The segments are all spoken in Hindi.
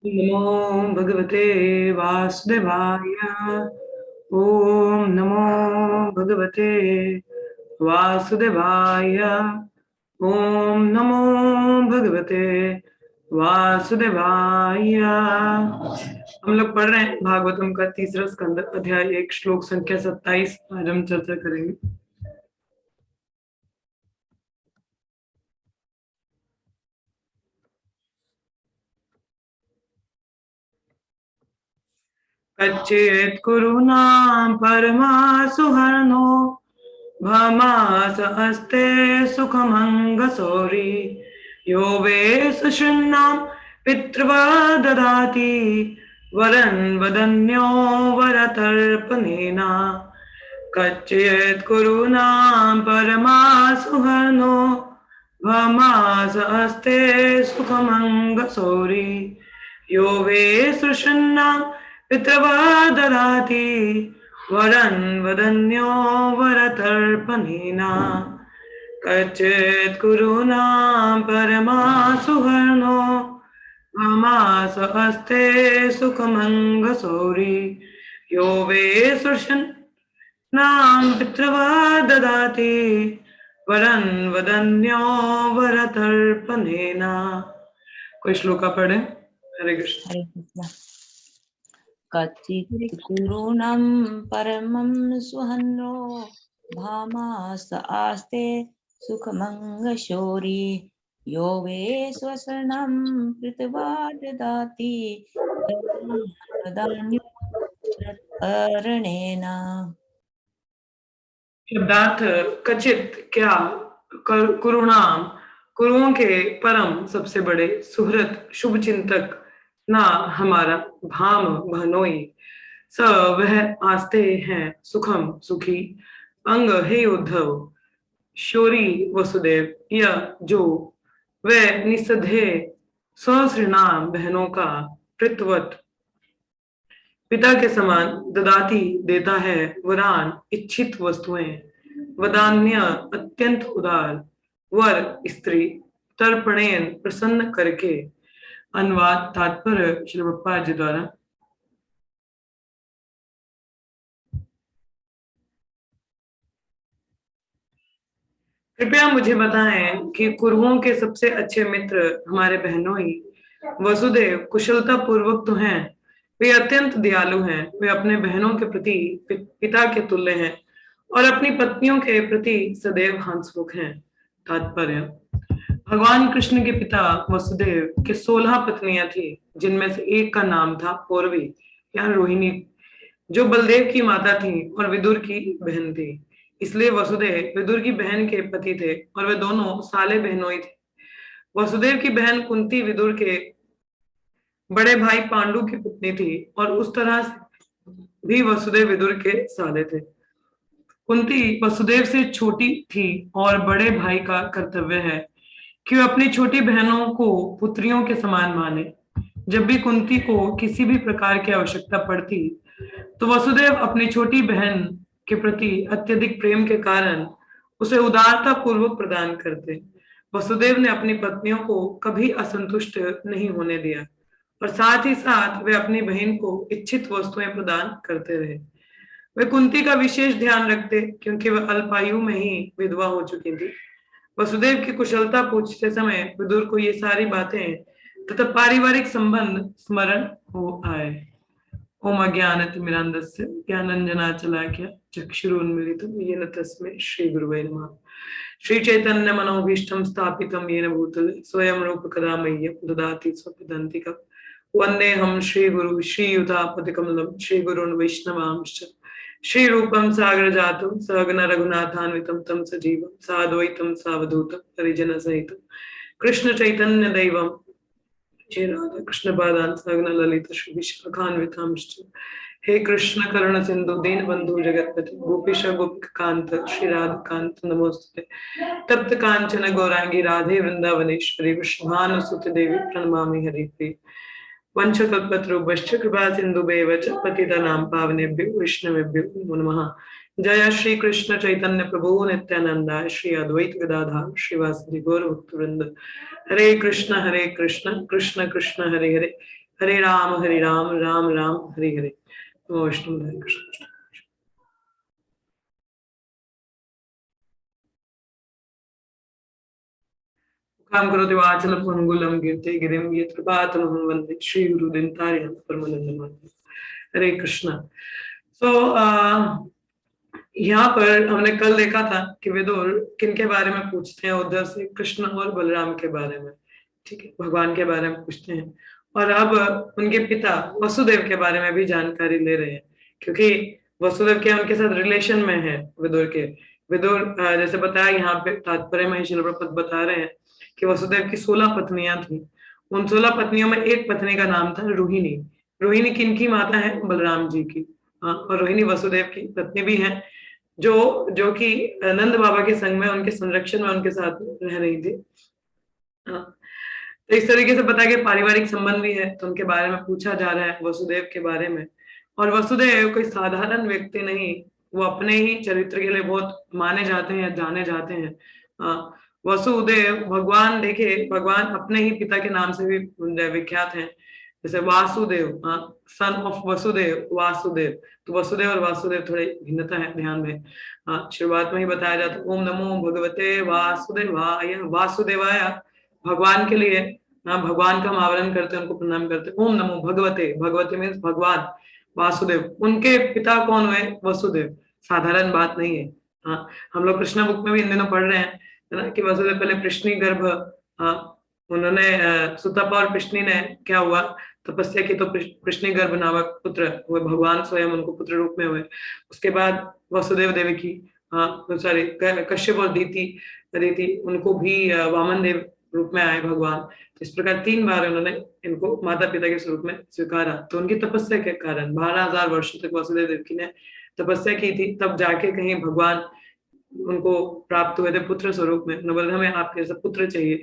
नमो भगवते वासुदेवाय। ओम नमो भगवते वासुदेवाय। ओम नमो भगवते वासुदेवाय। हम लोग पढ़ रहे हैं भागवतम का तीसरा स्कंद, अध्याय 1, श्लोक संख्या 27। आज हम चर्चा करेंगे। कच्चित् कुरुणां परमा सुहर्नो भमास अस्ते सुखमङ्गसौरी यो वै सुषुम्नां पितृवा ददाति वरन् वदन्यो वरतर्पणेन। कच्चित् कुरूणां परमा सुहर्नो भमास अस्ते सुखमङ्गसौरी यो वै सुषुम्नां पितृवा ददाति वरन् वदन्यो वरतर्पणेन। कच्चित् कुरूणां परमा सुहर्नो भमास अस्ते सुखमङ्गसौरी यो वै सुषुम्नां पितृवा ददाति वरन् वदन्यो वरतर्पणेन। कोई श्लोका पढ़े। हरे कृष्ण। हरे कृष्ण। कच्चित् कुरूणं परमं सुहन्नो भामास आस्ते सुखमङ्गशौरी यो वै स्वशरणं कृत्वा ददाति वरदान्योऽवरतर्पणेन। शब्दार्थ कचित क्या, कुरुणाम कुरुओं के परम सबसे बड़े, सुहृत शुभ चिंतक, ना हमारा, भाम भनोई स वह आस्ते हैं, सुखम सुखी, अंग हे उद्धव, शौरी वसुदेव यह जो, वह निस्संदेह सहस्रनाम बहनों का, पृथवत पिता के समान, ददाती देता है, वरान इच्छित वस्तुएं, वदान्य अत्यंत उदार, वर स्त्री, तर्पणेन प्रसन्न करके। अनुवाद तात्पर्य श्री प्रभुपाद जी द्वारा। कृपया मुझे बताएं कि कुरुओं के सबसे अच्छे मित्र हमारे बहनों ही वसुदेव कुशलता पूर्वक तो हैं, वे अत्यंत दयालु हैं, वे अपने बहनों के प्रति पिता के तुल्य हैं और अपनी पत्नियों के प्रति सदैव हंसमुख हैं। तात्पर्य: भगवान कृष्ण के पिता वसुदेव के 16 पत्नियां थी, जिनमें से एक का नाम था पौरवी या रोहिणी, जो बलदेव की माता थी और विदुर की बहन थी। इसलिए वसुदेव विदुर की बहन के पति थे और वे दोनों साले बहनोई थे। वसुदेव की बहन कुंती विदुर के बड़े भाई पांडु की पत्नी थी और उस तरह से भी वसुदेव विदुर के साले थे। कुंती वसुदेव से छोटी थी और बड़े भाई का कर्तव्य है कि वे अपनी छोटी बहनों को पुत्रियों के समान माने। जब भी कुंती को किसी भी प्रकार की आवश्यकता पड़ती तो वसुदेव अपनी छोटी बहन के प्रति अत्यधिक प्रेम के कारण उसे उदारता पूर्वक प्रदान करते। वसुदेव ने अपनी पत्नियों को कभी असंतुष्ट नहीं होने दिया और साथ ही साथ वे अपनी बहन को इच्छित वस्तुएं प्रदान करते रहे। वे कुंती का विशेष ध्यान रखते क्योंकि वह अल्पायु में ही विधवा हो चुकी थी। वसुदेव की कुशलता पूछते समय विदुर को ये सारी बातें तथा पारिवारिक संबंध स्मरण हो आए। ओम अज्ञानतिमिरान्धस्य ज्ञानाञ्जनाशलाकया चक्षुरुन्मीलितं येन तस्मै श्रीगुरुवे नमः। श्रीचैतन्यमनोभीष्टं स्थापितं येन भूतले स्वयं रूपकदा मह्यं ददाति स्वपदान्तिकं। वन्देऽहं श्रीगुरु श्रीयुतापतिकमलं श्रीगुरून् वैष्णवांश्च श्रीरूपं सागरजातं सहगण रघुनाथान्वितं तं सजीवं साद्वैतं सावधूतं परिजनसहितं कृष्ण चैतन्य दैवं श्री राधा कृष्ण पादान सहगण ललित श्री विशाखान्वितांश्च। हे कृष्ण करुण सिंधु दीन बंधु जगतपति गोपीश गोपिकांत श्री राधाकांत नमोस्तुते। तप्त कांचन गौरांगी राधे वृंदावनेश्वरी वृषभानुसुत देवी प्रणमामि हरिप्रिये। वंशकल्पतरुभ्यश्च कृपा सिन्धुभ्येव च पतितानां पावनेभ्यो वैष्णवेभ्यो नमो नमः। जय श्री कृष्ण चैतन्य प्रभु नित्यानंदा श्री अद्वैत गदाधर श्रीवासदि गौर भक्तवृंद। हरे कृष्ण कृष्ण कृष्ण हरे हरे, हरे राम राम राम हरे हरे। वैष्णव हरे कृष्ण। काम करोति वाचलं पंगुलं गिरते गिरिं यत्कृपातमहं वन्दे श्रीगुरुदिनतारिणं परमानन्दमाधवं। हरे कृष्णा। सो यहाँ पर हमने कल देखा था कि विदुर किनके बारे में पूछते हैं उद्धव से, कृष्ण और बलराम के बारे में, ठीक है, भगवान के बारे में पूछते हैं। और अब उनके पिता वसुदेव के बारे में भी जानकारी ले रहे हैं, क्योंकि वसुदेव के उनके साथ रिलेशन में है विदुर के। विदुर जैसे बताया यहाँ पे तात्पर्य में श्रील प्रभुपाद बता रहे हैं कि वसुदेव की 16 पत्नियां थी। उन 16 पत्नियों में एक पत्नी का नाम था रोहिणी। रोहिणी किनकी माता है? बलराम जी की। हाँ, और रोहिणी वसुदेव की पत्नी भी है, जो जो कि नंद बाबा के संग में उनके संरक्षण में उनके साथ रह रही थी। हाँ, तो इस तरीके से पता है कि पारिवारिक संबंध भी है, तो उनके बारे में पूछा जा रहा है वसुदेव के बारे में। और वसुदेव कोई साधारण व्यक्ति नहीं, वो अपने ही चरित्र के लिए बहुत माने जाते हैं, जाने जाते हैं। वसुदेव भगवान, देखिए भगवान अपने ही पिता के नाम से भी विख्यात हैं, जैसे वासुदेव, सन ऑफ वसुदेव, वासुदेव। तो वसुदेव और वासुदेव थोड़ी भिन्नता है, ध्यान में। शुरुआत में ही बताया जाता है ओम नमो भगवते वासुदेवाय। वासुदेवाय भगवान के लिए, भगवान का हम आवरण करते हैं, उनको प्रणाम करते हैं। ओम नमो भगवते, भगवते मीन्स भगवान, वासुदेव। उनके पिता कौन हुए? वसुदेव। साधारण बात नहीं है। हाँ, हम लोग कृष्णा बुक में भी इन दिनों पढ़ रहे हैं, है ना, कि वसुदेव पहले प्रश्नि गर्भ, उन्होंने सुतपा और प्रश्नि ने क्या हुआ, तपस्या की, तो प्रश्नि गर्भ नामक पुत्र हुए, भगवान स्वयं उनको पुत्र रूप में हुए। उसके बाद वसुदेव देवी की, सॉरी, कश्यप और दीति उनको भी वामन देव रूप में आए भगवान। तो इस प्रकार 3 बार उन्होंने इनको माता पिता के स्वरूप में स्वीकारा। तो उनकी तपस्या के कारण 12,000 वर्षों तक वसुदेव देवकी ने तपस्या की थी, तब जाके कहीं भगवान उनको प्राप्त हुए थे पुत्र स्वरूप में। उन्होंने हमें आपके जैसा पुत्र चाहिए,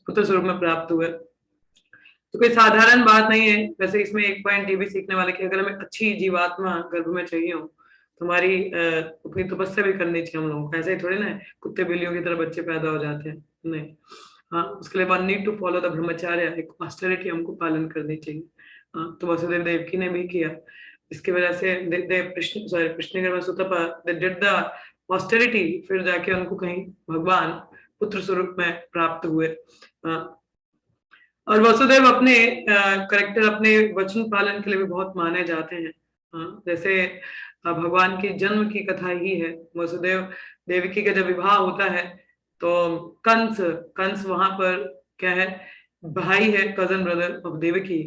पुत्र स्वरूप में प्राप्त हुए। तो कोई साधारण बात नहीं है। वैसे इसमें एक पॉइंट ये भी सीखने वाले कि अगर हमें अच्छी जीवात्मा गर्भ में चाहिए हो, तो हमारी अपनी तपस्या भी करनी चाहिए हम लोगों को। ऐसे ही थोड़ी ना कुत्ते बिल्लियों की तरह बच्चे पैदा हो जाते हैं, नहीं। हाँ, उसके लिए one need to follow the brahmacharya, एक ऑस्टेरिटी हमको पालन करनी चाहिए। हाँ, तो वसुदेव देवकी ने भी किया। इसकी वजह से कृष्ण सुतपा दे डिड द ऑस्टेरिटी, फिर जाके उनको कहीं भगवान पुत्र स्वरूप में प्राप्त हुए। और वसुदेव अपने करेक्टर, अपने वचन पालन के लिए भी बहुत माने जाते हैं। जैसे भगवान की जन्म की कथा ही है, वसुदेव देवकी का जब विवाह होता है, तो कंस वहां पर क्या है, भाई है, कजन ब्रदर ऑफ देवकी।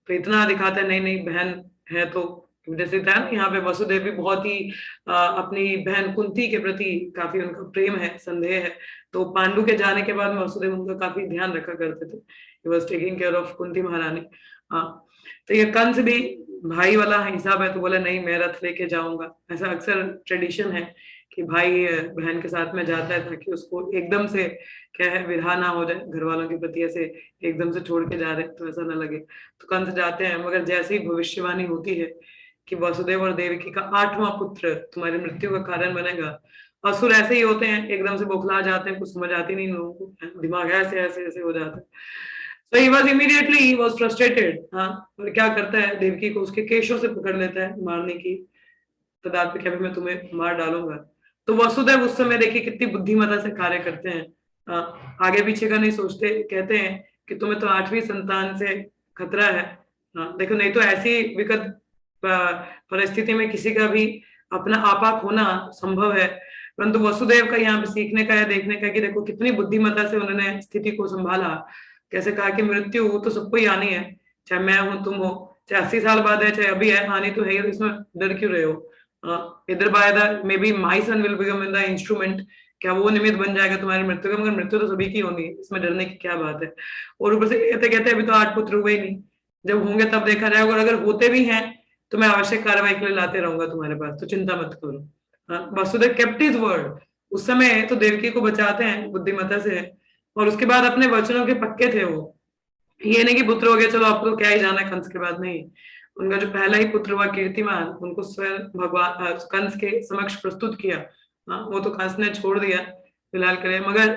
तो इतना दिखाता है, नहीं नहीं बहन है। तो जैसे था ना, यहाँ पे वसुदेव भी बहुत ही अपनी बहन कुंती के प्रति काफी उनका प्रेम है, संदेह है। तो पांडु के जाने के बाद वसुदेव उनका काफी ध्यान रखा करते थे। He was taking care of Kunti महारानी। तो ये कंस भी भाई वाला हिसाब है, तो बोला नहीं मैं रथ लेके जाऊंगा। ऐसा अक्सर ट्रेडिशन है कि भाई बहन के साथ में जाता है, ताकि उसको एकदम से क्या है, विरहा ना हो जाए घर वालों के प्रति, ऐसे एकदम से छोड़ के जा रहे तो ऐसा ना लगे। तो कंस जाते हैं, मगर जैसे ही भविष्यवाणी होती है कि वसुदेव और देवकी का 8वां पुत्र तुम्हारी मृत्यु का कारण बनेगा, असुर ऐसे ही होते हैं, एकदम से बौखला जाते हैं, कुछ समझ आती नहीं लोगों को, दिमाग ऐसे ऐसे ऐसे हो जाता है। So he was immediately he was frustrated। हाँ, और क्या करता है, देवकी को उसके केशों से पकड़ लेता है मारने की तदाद पे, क्या मैं तुम्हें मार डालूंगा। तो वसुदेव उस समय देखिए कितनी बुद्धिमत्ता से कार्य करते हैं। आगे पीछे का नहीं सोचते, कहते हैं कि तुम्हें तो 8वीं संतान से खतरा है। देखो, नहीं तो ऐसी विकट परिस्थिति में किसी का भी अपना आपा खोना संभव है, परंतु वसुदेव का यहाँ पे सीखने का है, देखने का कि देखो कितनी बुद्धिमत्ता से उन्होंने स्थिति को संभाला। कैसे कहा कि मृत्यु तो सबको ही आनी है, चाहे मैं हूं, तुम हो, चाहे 80 साल बाद है, चाहे अभी है, आनी तो है ही। इसमें डर क्यों रहे हो? इधर by the maybe my son will become in the instrument, क्या वो निमित्त बन जाएगा तुम्हारी मृत्यु का? मगर मृत्यु तो सभी की होनी है, इसमें डरने की क्या बात है। और ऊपर से कहते कहते अभी तो 8 पुत्र हुए ही नहीं, जब होंगे तब देखा जाएगा। और अगर होते भी हैं तो मैं आवश्यक कार्रवाई के लिए लाते रहूंगा तुम्हारे पास, तो चिंता मत करो। Vasudev kept his word. उस समय तो देवकी को बचाते हैं बुद्धिमत्ता से, और उसके बाद अपने वचनों के पक्के थे वो। ये नहीं कि पुत्र हो गया चलो आपको क्या ही जाना है कंस के बाद, नहीं। उनका जो पहला ही पुत्र हुआ कीर्तिमान, उनको स्वयं भगवान कंस के समक्ष प्रस्तुत किया। वो तो कंस ने छोड़ दिया फिलहाल के लिए, मगर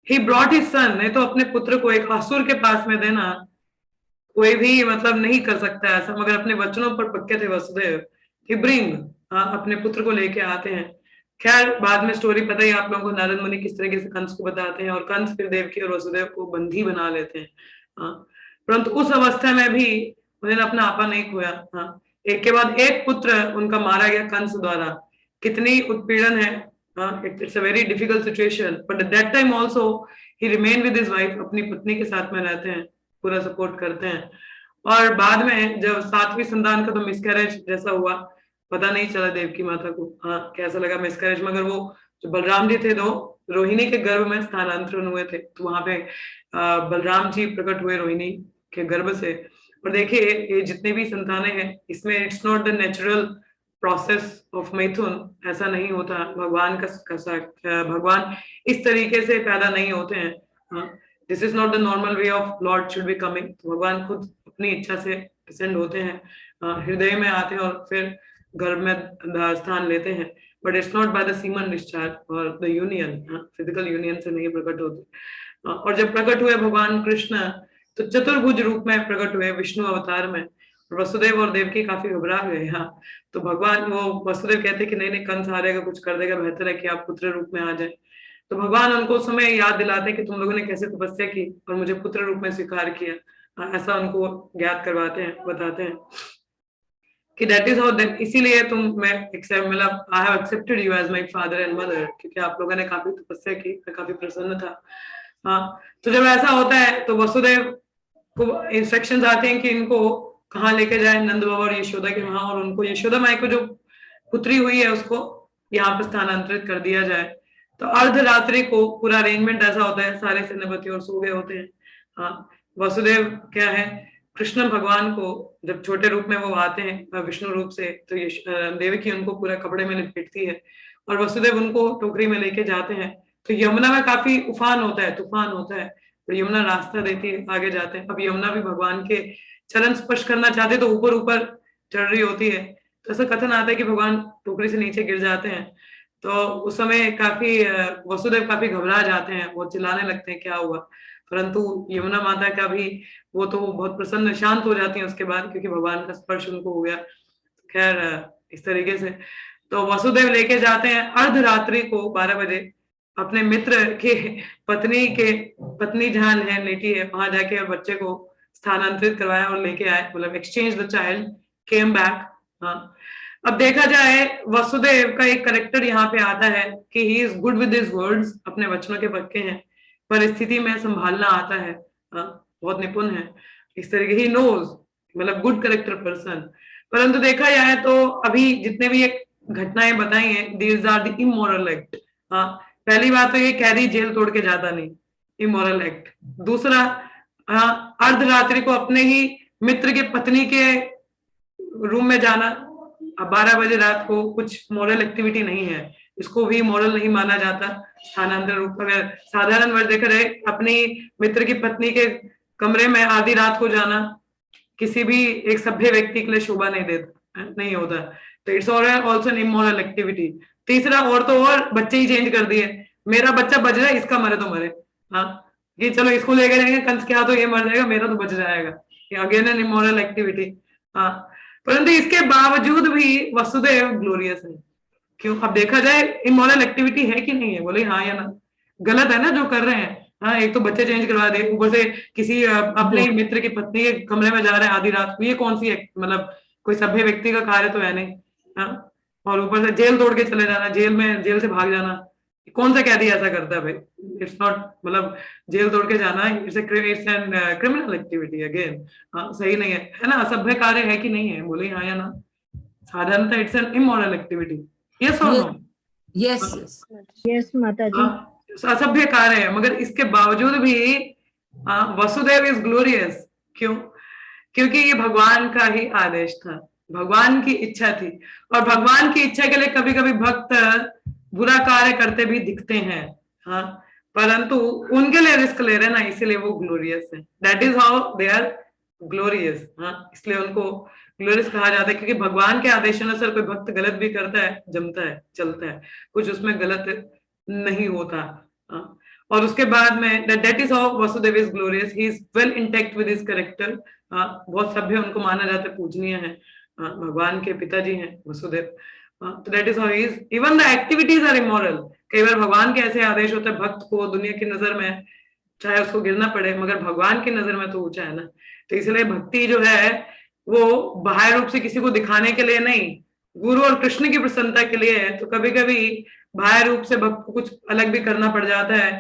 ही ब्रॉट हिज सन। नहीं तो अपने पुत्र को एक असुर के पास में देना कोई भी मतलब नहीं कर सकता ऐसा, मगर अपने वचनों पर पक्के थे वसुदेव कि ब्रिंग, अपने पुत्र को लेके आते हैं। खैर बाद में स्टोरी पता ही आप लोगों को, नारद मुनि किस तरीके से कंस को बताते हैं और कंस फिर देवकी और वसुदेव को बंदी बना लेते हैं। हाँ, परंतु उस अवस्था में भी उन्होंने अपना आपा नहीं खोया। हाँ, एक के बाद एक पुत्र उनका मारा गया कंस द्वारा। कितनी उत्पीड़न है। It's a very difficult situation, but at that time also he remain with his wife, अपनी पत्नी के साथ में रहते हैं, पूरा सपोर्ट करते हैं। और बाद में जब सातवीं संतान का तो मिसकैरेज जैसा हुआ, पता नहीं चला देवकी माता को हाँ कैसा लगा मिसकैरेज, मगर वो जो बलराम जी थे दो, रोहिणी के गर्भ में स्थानांतरण हुए थे, तो वहां पे बलराम जी प्रकट हुए रोहिणी के गर्भ से। और देखिए ये जितने भी संतानें हैं इसमें it's not the natural process of मैथुन, ऐसा नहीं होता। भगवान भगवान इस तरीके से पैदा नहीं होते हैं। This is not the normal way of Lord should be coming. भगवान खुद अपनी इच्छा से डिसेंड होते हैं, हृदय में आते हैं और फिर गर्भ में स्थान लेते हैं। But it's not by the semen discharge और द यूनियन, फिजिकल यूनियन से नहीं प्रकट होते। और जब प्रकट हुए भगवान कृष्ण तो चतुर्भुज रूप में प्रकट हुए विष्णु अवतार में। वसुदेव और देवकी काफी घबरा गए। हाँ, तो भगवान वो वसुदेव कहते कि नहीं नहीं कंस आ रहेगा, कुछ कर देगा, बेहतर है कि आप पुत्र रूप में आ जाए। तो भगवान उनको उस समय याद दिलाते कि तुम लोगों ने कैसे तपस्या की और मुझे पुत्र रूप में स्वीकार किया। ऐसा उनको ज्ञात करवाते हैं, बताते हैं कि दैट इज हाउ दैट, इसीलिए तुम मैं मतलब I have accepted you as my father and mother, क्योंकि आप लोगों ने काफी तपस्या की, मैं काफी प्रसन्न था। हाँ, तो जब ऐसा होता है तो वसुदेव को इंस्ट्रक्शंस आते हैं कि इनको कहाँ लेके जाए, नंद बाबा और यशोदा के वहां, और उनको यशोदा माई को जो पुत्री हुई है उसको यहाँ पर स्थानांतरित कर दिया जाए। तो अर्धरात्रि को पूरा अरेंजमेंट ऐसा होता है, सारे सेनापति और सो गए होते हैं। हाँ, वसुदेव क्या है, कृष्ण भगवान को जब छोटे रूप में वो आते हैं विष्णु रूप से, तो ये देवकी उनको पूरा कपड़े में लपेटती है और वसुदेव उनको टोकरी में लेके जाते हैं। तो यमुना में काफी उफान होता है, तूफान होता है, और यमुना रास्ता देती है, आगे जाते हैं। अब यमुना भी भगवान के चरण स्पर्श करना चाहते तो ऊपर ऊपर चढ़ रही होती है, तो ऐसा कथन आता है कि भगवान टोकरी से नीचे गिर जाते हैं। तो उस समय काफी वसुदेव काफी घबरा जाते हैं, वो चिल्लाने लगते हैं क्या हुआ, परंतु यमुना माता का भी वो तो बहुत प्रसन्न शांत हो जाती है उसके बाद, क्योंकि भगवान का स्पर्श उनको हो गया। खैर इस तरीके से तो वसुदेव लेके जाते हैं अर्धरात्रि को 12 बजे अपने मित्र के पत्नी जहां है लेटी है वहां जाके बच्चे को स्थानांतरित करवाया और लेके आए, मतलब exchange the child, came back. हाँ, अब देखा जाए वसुदेव का एक करेक्टर यहाँ पे आता है कि he is good with his words, अपने वचनों के पक्के हैं, परिस्थिति में संभालना आता है। बहुत निपुण है इस तरीके, ही नोज, मतलब गुड करेक्टर पर्सन। परंतु देखा जाए तो अभी जितने भी एक घटनाएं बताई हैं, these are the immoral act. पहली बात तो ये कैदी जेल तोड़ के जाता नहीं, इमोरल एक्ट। दूसरा, अर्धरात्रि को अपने ही मित्र के पत्नी के रूम में जाना, अब 12 बजे रात को कुछ मॉरल एक्टिविटी नहीं है, इसको भी मॉरल नहीं माना जाता। स्थानांतरण रूप अगर साधारण वर्ष देखा जाए, अपनी मित्र की पत्नी के कमरे में आधी रात को जाना किसी भी एक सभ्य व्यक्ति के लिए शोभा नहीं देता, नहीं होता। तो it's also an immoral activity. तीसरा, और तो और बच्चे ही चेंज कर दिए, मेरा बच्चा बच रहा है, इसका मरे तो मरे। हाँ, कि चलो इसको लेकर जाएंगे कंस के हाथ तो ये मर जाएगा, मेरा तो बच जाएगा, अगेन एन इमोरल एक्टिविटी। हाँ, परंतु इसके बावजूद भी वसुदेव ग्लोरियस है। क्यों? अब देखा जाए इमोरल एक्टिविटी है कि नहीं है, बोले हाँ या ना, गलत है ना जो कर रहे हैं। हाँ, एक तो बच्चे चेंज करवा दे, ऊपर से किसी अपने मित्र की पत्नी के कमरे में जा रहे हैं आधी रात को, ये कौन सी मतलब कोई सभ्य व्यक्ति का कार्य तो है नहीं। हाँ, और ऊपर से जेल तोड़ के चले जाना, जेल से भाग जाना, कौन सा कैदी ऐसा करता है भाई? इट्स नॉट, मतलब जेल तोड़ के जाना it's an criminal activity again. हाँ, सही नहीं है ना, असभ्य कार्य है कि नहीं है, बोले हाँ या ना। साधारणतः it's an immoral activity, yes और नो? यस यस माता जी। असभ्य कार्य है, मगर इसके बावजूद भी वसुदेव इज ग्लोरियस। क्यों? क्योंकि ये भगवान का ही आदेश था, भगवान की इच्छा थी, और भगवान की इच्छा के लिए कभी कभी भक्त बुरा कार्य करते भी दिखते हैं। हाँ, परंतु उनके लिए रिस्क ले रहे ना, इसीलिए वो ग्लोरियस है। That is how they are glorious. हाँ, इसलिए उनको ग्लोरियस कहा जाता है, क्योंकि भगवान के आदेशानुसार कोई भक्त गलत भी करता है, जमता है, चलता है, कुछ उसमें गलत नहीं होता। और उसके बाद में that is how Vasudev is glorious. He is well intact with his character. बहुत सभ्य उनको माना जाता है, पूजनीय है, भगवान के पिताजी हैं वसुदेव. तो that is how he is. Even the activities are immoral. कई बार भगवान के ऐसे आदेश होते हैं भक्त को दुनिया की नजर में चाहे उसको गिरना पड़े, मगर भगवान की नजर में तो ऊंचा है ना. तो इसलिए भक्ति जो है वो बाह्य रूप से किसी को दिखाने के लिए नहीं, गुरु और कृष्ण की प्रसन्नता के लिए है. तो कभी कभी बाह्य रूप से भक्त को कुछ अलग भी करना पड़ जाता है,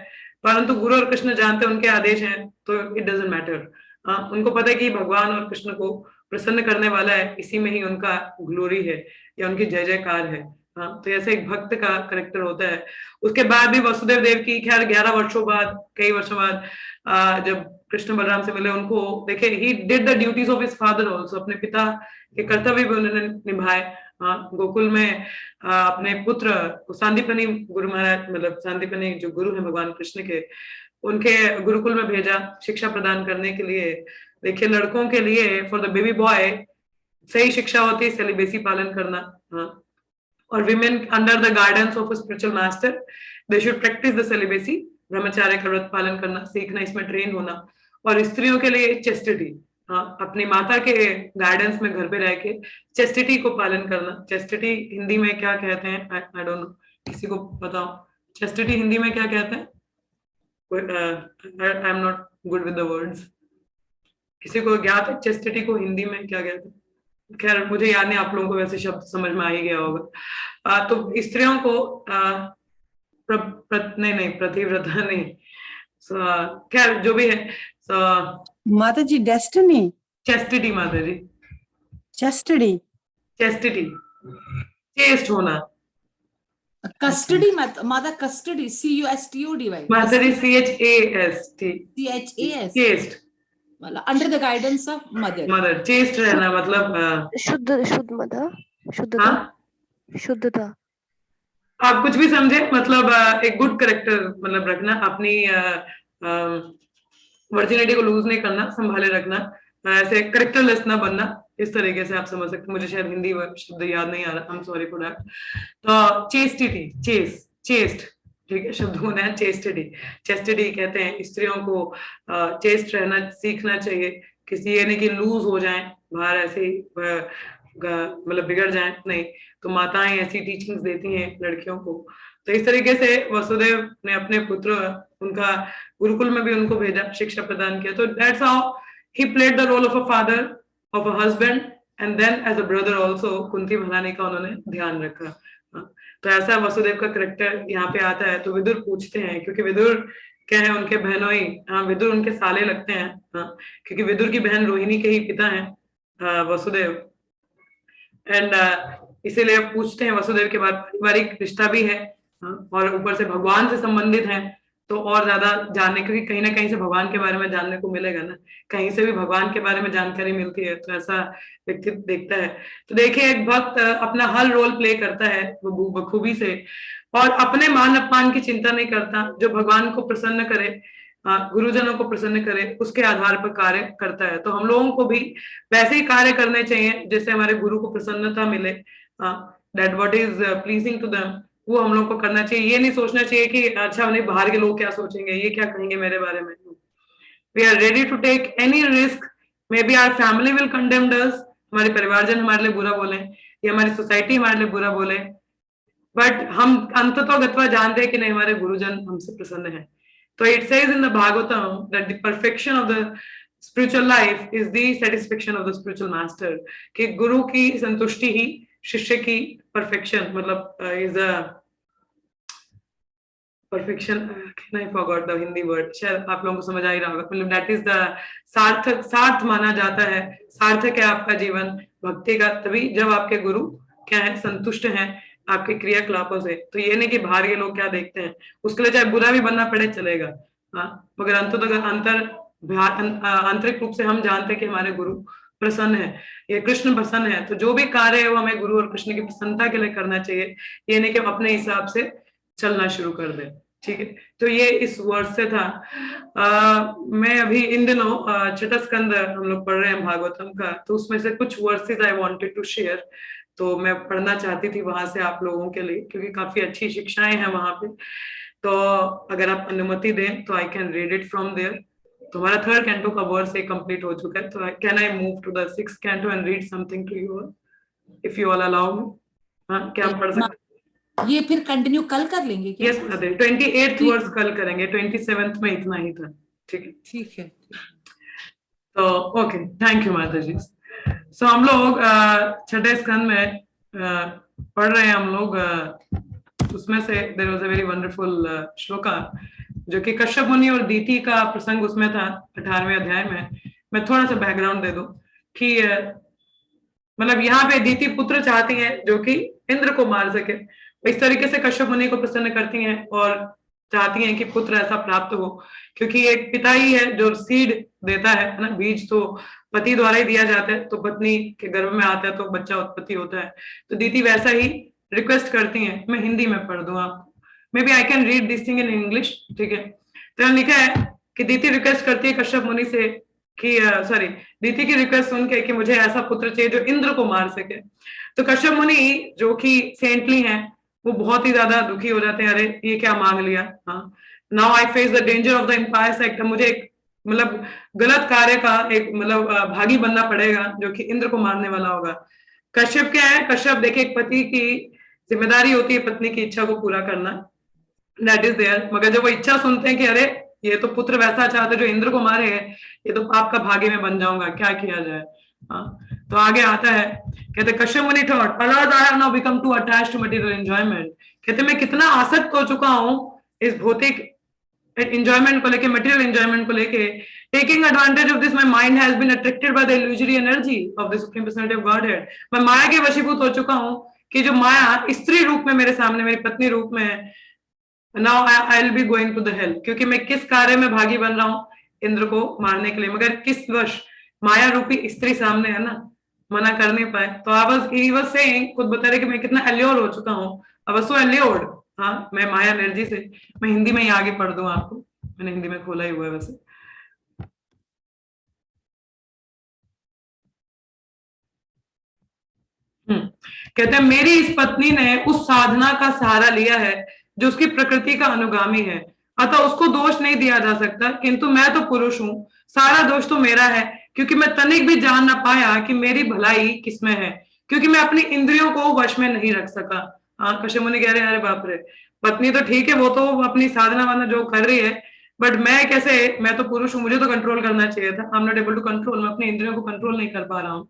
परंतु गुरु और कृष्ण जानते हैं उनके आदेश हैं, तो इट डजंट मैटर. उनको पता है कि भगवान और कृष्ण को प्रसन्न करने वाला है, इसी में ही उनका ग्लोरी है या उनकी जय जयकार है. तो ऐसे एक भक्त का करेक्टर होता है. उसके बाद भी वसुदेव देव की खैर 11 वर्षों बाद, कई वर्षों बाद जब कृष्ण बलराम से मिले, उनको देखे he did the duties of his father also. अपने पिता के कर्तव्य भी उन्होंने निभाए. गोकुल में अपने पुत्र सांदीपनी गुरु महाराज, मतलब सांदीपनी जो गुरु है भगवान कृष्ण के, उनके गुरुकुल में भेजा शिक्षा प्रदान करने के लिए. देखिए लड़कों के लिए फॉर द बेबी बॉय सही शिक्षा होती है सेलिबेसी पालन करना. और women under the guidance of a spiritual master they should practise the celibacy, brahmacharya का व्रत पालन करना सीखना, इसमें ट्रेन होना. और स्त्रियों के लिए चेस्टिटी, अपनी माता के गाइडेंस में घर पे रह के चेस्टिटी को पालन करना. चेस्टिटी हिंदी में क्या कहते हैं, आई डोंट नो, किसी को बताओ चेस्टिटी हिंदी में क्या कहते हैं? आई am not good with the words. किसी को ज्ञात है चेस्टिटी को हिंदी में क्या कहते हैं? खैर मुझे याद नहीं, आप लोगों को वैसे शब्द समझ में आ ही गया होगा. तो स्त्रियों को नहीं प्रतिव्रता नहीं, खैर जो भी है. माता जी डेस्टिनी, चेस्टिटी माता जी, चेस्टिटी, चेस्टिटी चेस्ट होना. Custody, mother custody, CUSTODY. माता जी CHAST, chest, Under the guidance of mother. Mother. Chest रहना मतलब शुद्ध मदा, शुद्धता, शुद्धता. आप कुछ भी समझे, मतलब एक गुड करेक्टर मतलब रखना, अपनी वर्जिनिटी को लूज नहीं करना, संभाले रखना, ऐसे करेक्टरलेस ना बनना. इस तरीके से आप समझ सकते. मुझे शायद हिंदी शब्द याद नहीं आ रहा, I am sorry for that. तो चेस्टिटी, चेस्ट, ठीक है, शब्द होना है चेस्टिटी. चेस्टिटी कहते हैं स्त्रियों को चेस्ट रहना सीखना चाहिए. किसी ये नहीं कि लूज हो जाए बाहर, ऐसे ही मतलब बिगड़ जाए, नहीं. तो माताएं ऐसी टीचिंग्स देती हैं लड़कियों को. तो इस तरीके से वसुदेव ने अपने पुत्र, उनका गुरुकुल में भी उनको भेजा, शिक्षा प्रदान किया. तो that's how he played the role of a father, of a husband, and then as a brother also. Kunti महारानी का उन्होंने ध्यान रखा. तो ऐसा वसुदेव का करेक्टर यहाँ पे आता है. तो विदुर पूछते हैं, क्योंकि विदुर क्या है, उनके बहनोई, विदुर उनके साले लगते हैं, क्योंकि विदुर की बहन रोहिणी के ही पिता हैं वसुदेव. एंड इसीलिए पूछते हैं वसुदेव के बाद. पारिवारिक रिश्ता भी है और ऊपर से भगवान से संबंधित है, तो और ज्यादा जानने, क्योंकि कहीं ना कहीं से भगवान के बारे में जानने को मिलेगा ना, कहीं से भी भगवान के बारे में जानकारी मिलती है. तो ऐसा व्यक्ति देखता है. तो देखिए एक भक्त अपना हर रोल प्ले करता है बखूबी से, और अपने मान अपमान की चिंता नहीं करता. जो भगवान को प्रसन्न करे, गुरुजनों को प्रसन्न करे, उसके आधार पर कार्य करता है. तो हम लोगों को भी वैसे ही कार्य करने चाहिए जैसे हमारे गुरु को प्रसन्नता मिले, that what is pleasing to them, वो हम लोग को करना चाहिए. ये नहीं सोचना चाहिए कि अच्छा नहीं बाहर के लोग क्या सोचेंगे, ये क्या कहेंगे मेरे बारे में. We are ready to take any risk. Maybe our family will condemn us, हमारे परिवारजन हमारे लिए बुरा बोले या हमारी सोसाइटी हमारे लिए बुरा बोले, बट हम अंततः जानते हैं कि नहीं, हमारे गुरुजन हमसे प्रसन्न है. तो it says in the Bhagavatam that the perfection of the spiritual life is the satisfaction of the spiritual master. कि गुरु की संतुष्टि ही शिष्य की परफेक्शन, मतलब is a perfection. I forgot the Hindi word, शायद आप लोगों को समझ आ ही रहा होगा. मतलब दैट इज द सार्थक, सार्थ माना जाता है. सार्थक है आपका जीवन भक्ति का तभी जब आपके गुरु क्या है, संतुष्ट हैं आपके क्रियाकलापों से. तो ये नहीं कि बाहर के लोग क्या देखते हैं, उसके लिए चाहे बुरा भी बनना पड़े चलेगा, मगर आंतरिक रूप से हम जानते हैं कि हमारे गुरु प्रसन्न है, ये कृष्ण प्रसन्न है. तो जो भी कार्य है वो हमें गुरु और कृष्ण की प्रसन्नता के लिए करना चाहिए. ये नहीं कि हम अपने हिसाब से चलना शुरू कर दें. ठीक है, तो ये इस वर्ष से था. मैं अभी इन दिनों छठा स्कंद हम लोग पढ़ रहे हैं भागवतम का, तो उसमें से कुछ verses I wanted to share. तो मैं पढ़ना चाहती थी वहां से आप लोगों के लिए, क्योंकि काफी अच्छी शिक्षाएं हैं वहां पे. तो अगर आप अनुमति दें तो I can read it from there. तो हमारा 3rd कैंटो का वर्स एक कंप्लीट हो चुका है, तो can I move to the 6th canto and read something to you if you all allow me? हाँ, क्या हम पढ़ सकते हैं? ये फिर कंटिन्यू कल कर लेंगे क्या? यस मदर, 28th वर्स कल करेंगे, 27th में इतना ही था। ठीक है, ठीक है। तो ओके, थैंक यू माता जी। सो हम लोग 6ठे स्कंद में पढ़ रहे हैं हम लोग, उसमें से there was a very wonderful shloka जो कि कश्यप मुनि और दीति का प्रसंग उसमें था 18वें अध्याय में। मैं थोड़ा सा बैकग्राउंड दे दूं कि मतलब यहाँ पे दीति पुत्र चाहती हैं जो कि इंद्र को मार सके, इस तरीके से कश्यप मुनि को प्रसन्न करती हैं और चाहती हैं कि पुत्र ऐसा प्राप्त हो, क्योंकि एक पिता ही है जो सीड देता है ना, बीज तो पति द्वारा ही दिया जाता है, तो पत्नी के गर्भ में आता है तो बच्चा उत्पत्ति होता है। तो दीति वैसा ही रिक्वेस्ट करती हैं। मैं हिंदी में पढ़ दूं आपको, maybe I can read this thing in English. ठीक है, तो लिखा है कि दीति रिक्वेस्ट करती है कश्यप मुनि से कि सॉरी, दीति की रिक्वेस्ट सुन के कि मुझे ऐसा पुत्र चाहिए जो इंद्र को मार सके। तो कश्यप मुनि जो कि सेंटली हैं वो बहुत ही ज्यादा दुखी हो जाते हैं, अरे ये क्या मांग लिया। हाँ, now I face the danger of the empire sector, मुझे एक मतलब गलत कार्य का एक मतलब भागी बनना पड़ेगा जो कि इंद्र को मारने वाला होगा। कश्यप क्या है, कश्यप देखिए एक पति की जिम्मेदारी होती है पत्नी की इच्छा को पूरा करना, दैट इज देयर। मगर जब वो इच्छा सुनते हैं कि अरे ये तो पुत्र वैसा चाहते जो इंद्र को मारे है, ये तो पाप का भागी में बन जाऊंगा, क्या किया जाए। हाँ, तो आगे आता है, कहते Kashyap Muni thought O Lord I have now become too attached to material enjoyment. कहते मैं कितना आसक्त हो चुका हूं इस भौतिक एंजॉयमेंट को लेके, मटेरियल एंजॉयमेंट को लेके। Taking advantage of this my mind has been attracted by the illusory energy of the supreme personality of Godhead. मैं माया के वशीभूत हो चुका हूं कि जो माया स्त्री रूप में मेरे सामने, मेरी पत्नी रूप में है। Now I will be going to the hell, क्योंकि मैं किस कार्य में भागी बन रहा हूं इंद्र को मारने के लिए, मगर किस वश माया रूपी स्त्री सामने है ना, मना कर नहीं पाए। तो ही वाज सेइंग, खुद बता रहे कि मैं कितना एल्योर हो चुका हूं, आई वाज सो एल्योर्ड। हाँ, मैं माया एनर्जी से। मैं हिंदी में ही आगे पढ़ दूं आपको, मैंने हिंदी में खोला ही हुआ है वैसे। कहते हैं मेरी इस पत्नी ने उस साधना का सहारा लिया है जो उसकी प्रकृति का अनुगामी है, अतः उसको दोष नहीं दिया जा सकता, किंतु मैं तो पुरुष हूं, सारा दोष तो मेरा है, क्योंकि मैं तनिक भी जान ना पाया कि मेरी भलाई किसमें है, क्योंकि मैं अपनी इंद्रियों को वश में नहीं रख सका। हाँ, कश्यप मुनि कह रहे हैं अरे बाप रे, पत्नी तो ठीक है, वो तो अपनी साधना वाधना जो कर रही है, बट मैं कैसे, मैं तो पुरुष हूँ, मुझे तो कंट्रोल करना चाहिए था। I am not able to control, मैं अपनी इंद्रियों को कंट्रोल नहीं कर पा रहा हूँ।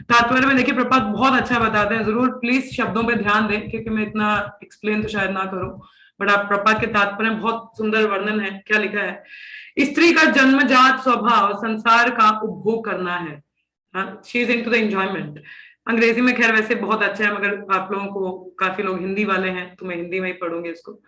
तात्पर्य में देखिए प्रपात बहुत अच्छा बताते हैं, जरूर प्लीज शब्दों पे ध्यान दें, क्योंकि मैं इतना एक्सप्लेन तो शायद ना करूं, बट आप प्रपात के तात्पर्य में बहुत सुंदर वर्णन है। क्या लिखा है, स्त्री का जन्मजात स्वभाव संसार का उपभोग करना है, she is into the enjoyment. अंग्रेजी में खैर वैसे बहुत अच्छा है, मगर आप लोगों को, काफी लोग हिंदी वाले हैं तो मैं हिंदी में ही पढ़ूंगी इसको।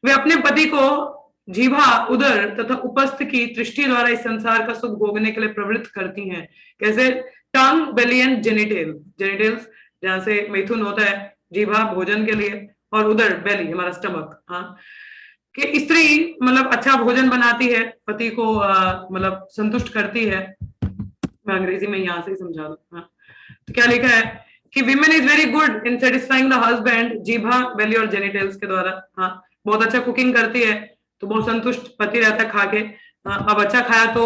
वे अपने पति को जीवा, उदर तथा उपस्थ की दृष्टि द्वारा इस संसार का सुख भोगने के लिए प्रवृत्त करती हैं। कैसे, टंग, बेली एंड जेनिटेल, जेनिटेल्स जहां से मैथुन होता है, जीवा भोजन के लिए, और उदर बेली हमारा स्टमक। हाँ, कि स्त्री मतलब अच्छा भोजन बनाती है, पति को मतलब संतुष्ट करती है। मैं अंग्रेजी में यहाँ से ही समझा दूं। हाँ, तो क्या लिखा है कि women is very good in satisfying the husband, जीभा, बेली और जेनिटल्स के द्वारा। हाँ, बहुत अच्छा कुकिंग करती है तो बहुत संतुष्ट पति रहता है खा के। अब अच्छा खाया तो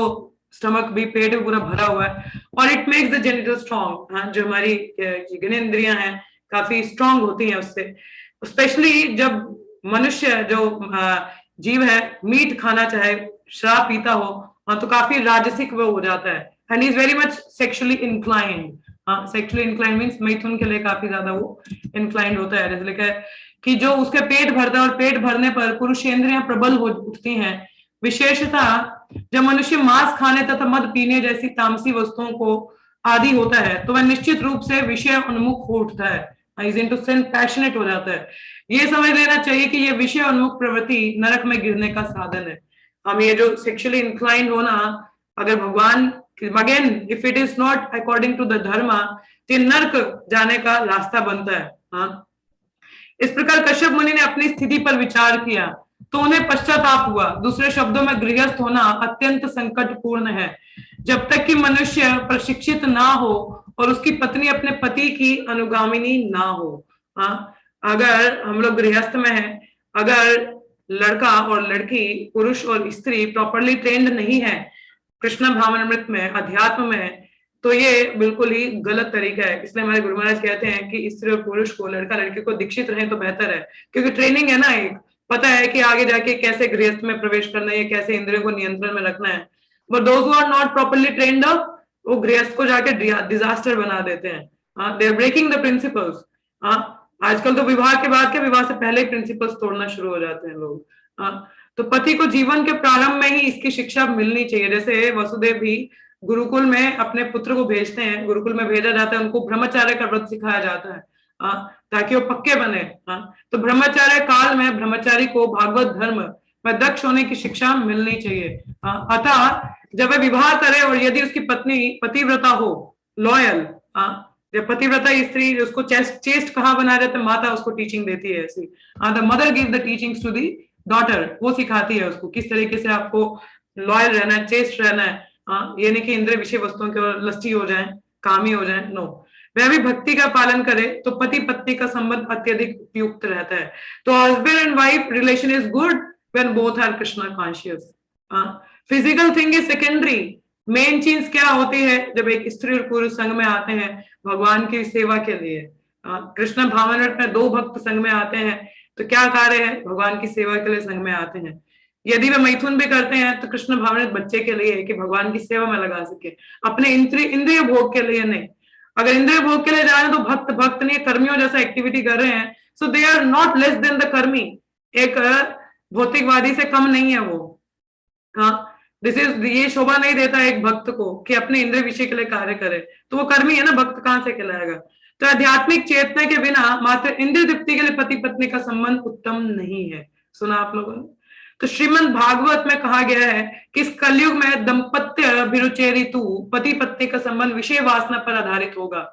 स्टमक भी, पेट भी पूरा भरा हुआ है। और it makes the genital strong, हाँ, जो हमारी ज्ञानेंद्रियां हैं काफी स्ट्रॉन्ग होती हैं उससे। स्पेशली जब मनुष्य जो जीव है मीट खाना चाहे, शराब पीता हो, हाँ, तो काफी राजसिक वो हो जाता है, and is very much sexually inclined. हाँ, सेक्सुअली इंक्लाइंड मीन्स मैथुन के लिए काफी ज्यादा वो इंक्लाइंड होता है। जैसे लिखा है कि जो उसके पेट भरता है और पेट भरने पर पुरुषेंद्रियां प्रबल हो उठती हैं। विशेषतः जब मनुष्य मांस खाने तथा मद पीने जैसी तामसी वस्तुओं को आदि होता है तो वह निश्चित रूप से विषय उन्मुख हो उठता है, इज इनटू सेंस पैशनेट हो जाता है। ये समझ लेना चाहिए कि ये विषय उन्मुख प्रवृत्ति नरक में गिरने का साधन है। हम ये जो सेक्सुअली इंक्लाइंड होना, अगर भगवान again if it is not according to the dharma, तो नरक जाने का रास्ता बनता है। हाँ, इस प्रकार कश्यप मुनि ने अपनी स्थिति पर विचार किया तो उन्हें पश्चाताप हुआ। दूसरे शब्दों में गृहस्थ होना अत्यंत संकटपूर्ण है। जब तक कि मनुष्य प्रशिक्षित ना हो और उसकी पत्नी अपने पति की अनुगामिनी ना हो। हाँ, अगर हम लोग गृहस्थ में हैं, अगर लड़का और लड़की, पुरुष और स्त्री प्रॉपरली ट्रेंड नहीं है कृष्ण भावनामृत में, अध्यात्म में, तो ये बिल्कुल ही गलत तरीका है। इसलिए हमारे गुरु महाराज कहते हैं कि स्त्री और पुरुष को, लड़का लड़की को दीक्षित रहे तो बेहतर है, क्योंकि ट्रेनिंग है ना, एक पता है कि आगे जाके कैसे गृहस्थ में प्रवेश करना है, कैसे इंद्रियों को नियंत्रण में रखना है। But those who are not properly trained up, वो गृहस्थ को जाके डिजास्टर बना देते हैं। They are breaking the principles. आजकल तो विवाह के बाद के, विवाह से पहले प्रिंसिपल्स तोड़ना शुरू हो जाते हैं लोग। तो पति को जीवन के प्रारंभ में ही इसकी शिक्षा मिलनी चाहिए। जैसे वसुदेव भी गुरुकुल में अपने पुत्र को भेजते हैं, गुरुकुल में भेजा जाता है, उनको ब्रह्मचार्य का व्रत सिखाया जाता है ताकि वो पक्के बने। तो ब्रह्मचार्य काल में ब्रह्मचारी को भागवत धर्म में दक्ष होने की शिक्षा मिलनी चाहिए। अतः जब वह विवाह करे और यदि उसकी पत्नी पतिव्रता हो, लॉयल, जब पतिव्रता स्त्री, उसको चेस्ट कहाँ बना रहता है, माता उसको टीचिंग देती है ऐसी। The mother give the teachings to the daughter, वो सिखाती है उसको किस तरीके से आपको लॉयल रहना है, चेस्ट रहना है। ये नहीं कि इंद्रिय विषय वस्तुओं के लस्टी हो जाए, कामी हो जाए, नो। वह भी भक्ति का पालन करे तो पति पत्नी का संबंध अत्यधिक उपयुक्त रहता है। तो husband and wife relation is good when both are Krishna conscious. Physical thing is secondary. Main चीज क्या होती है, जब एक स्त्री और पुरुष संग में आते हैं भगवान की सेवा के लिए, कृष्ण भावनामृत में दो भक्त संग में आते हैं तो क्या कार्य है, भगवान की सेवा के लिए संग में आते हैं। यदि वे मैथुन भी करते हैं तो कृष्ण भावनामृत बच्चे के लिए है कि भगवान की सेवा में लगा सके, अपने इंद्रिय भोग के लिए नहीं। अगर इंद्रिय भोग के लिए जा रहे हैं तो भक्त भक्त नहीं, कर्मियों जैसा एक्टिविटी कर रहे हैं, so they are not less than the karmi. एक भौतिकवादी से कम नहीं है वो। ये शोभा नहीं देता एक भक्त को कि अपने इंद्रिय विषय के लिए कार्य करे, तो वो कर्मी है ना, भक्त कहां से कहलाएगा। तो आध्यात्मिक चेतना के बिना मात्र इंद्रिय तृप्ति के लिए पति पत्नी का संबंध उत्तम नहीं है। सुना आप लोगों ने? तो श्रीमद् भागवत में कहा गया है कि इस कलयुग में दंपत्य अभिरुचेरितु, पति पत्नी का संबंध विषय वासना पर आधारित होगा।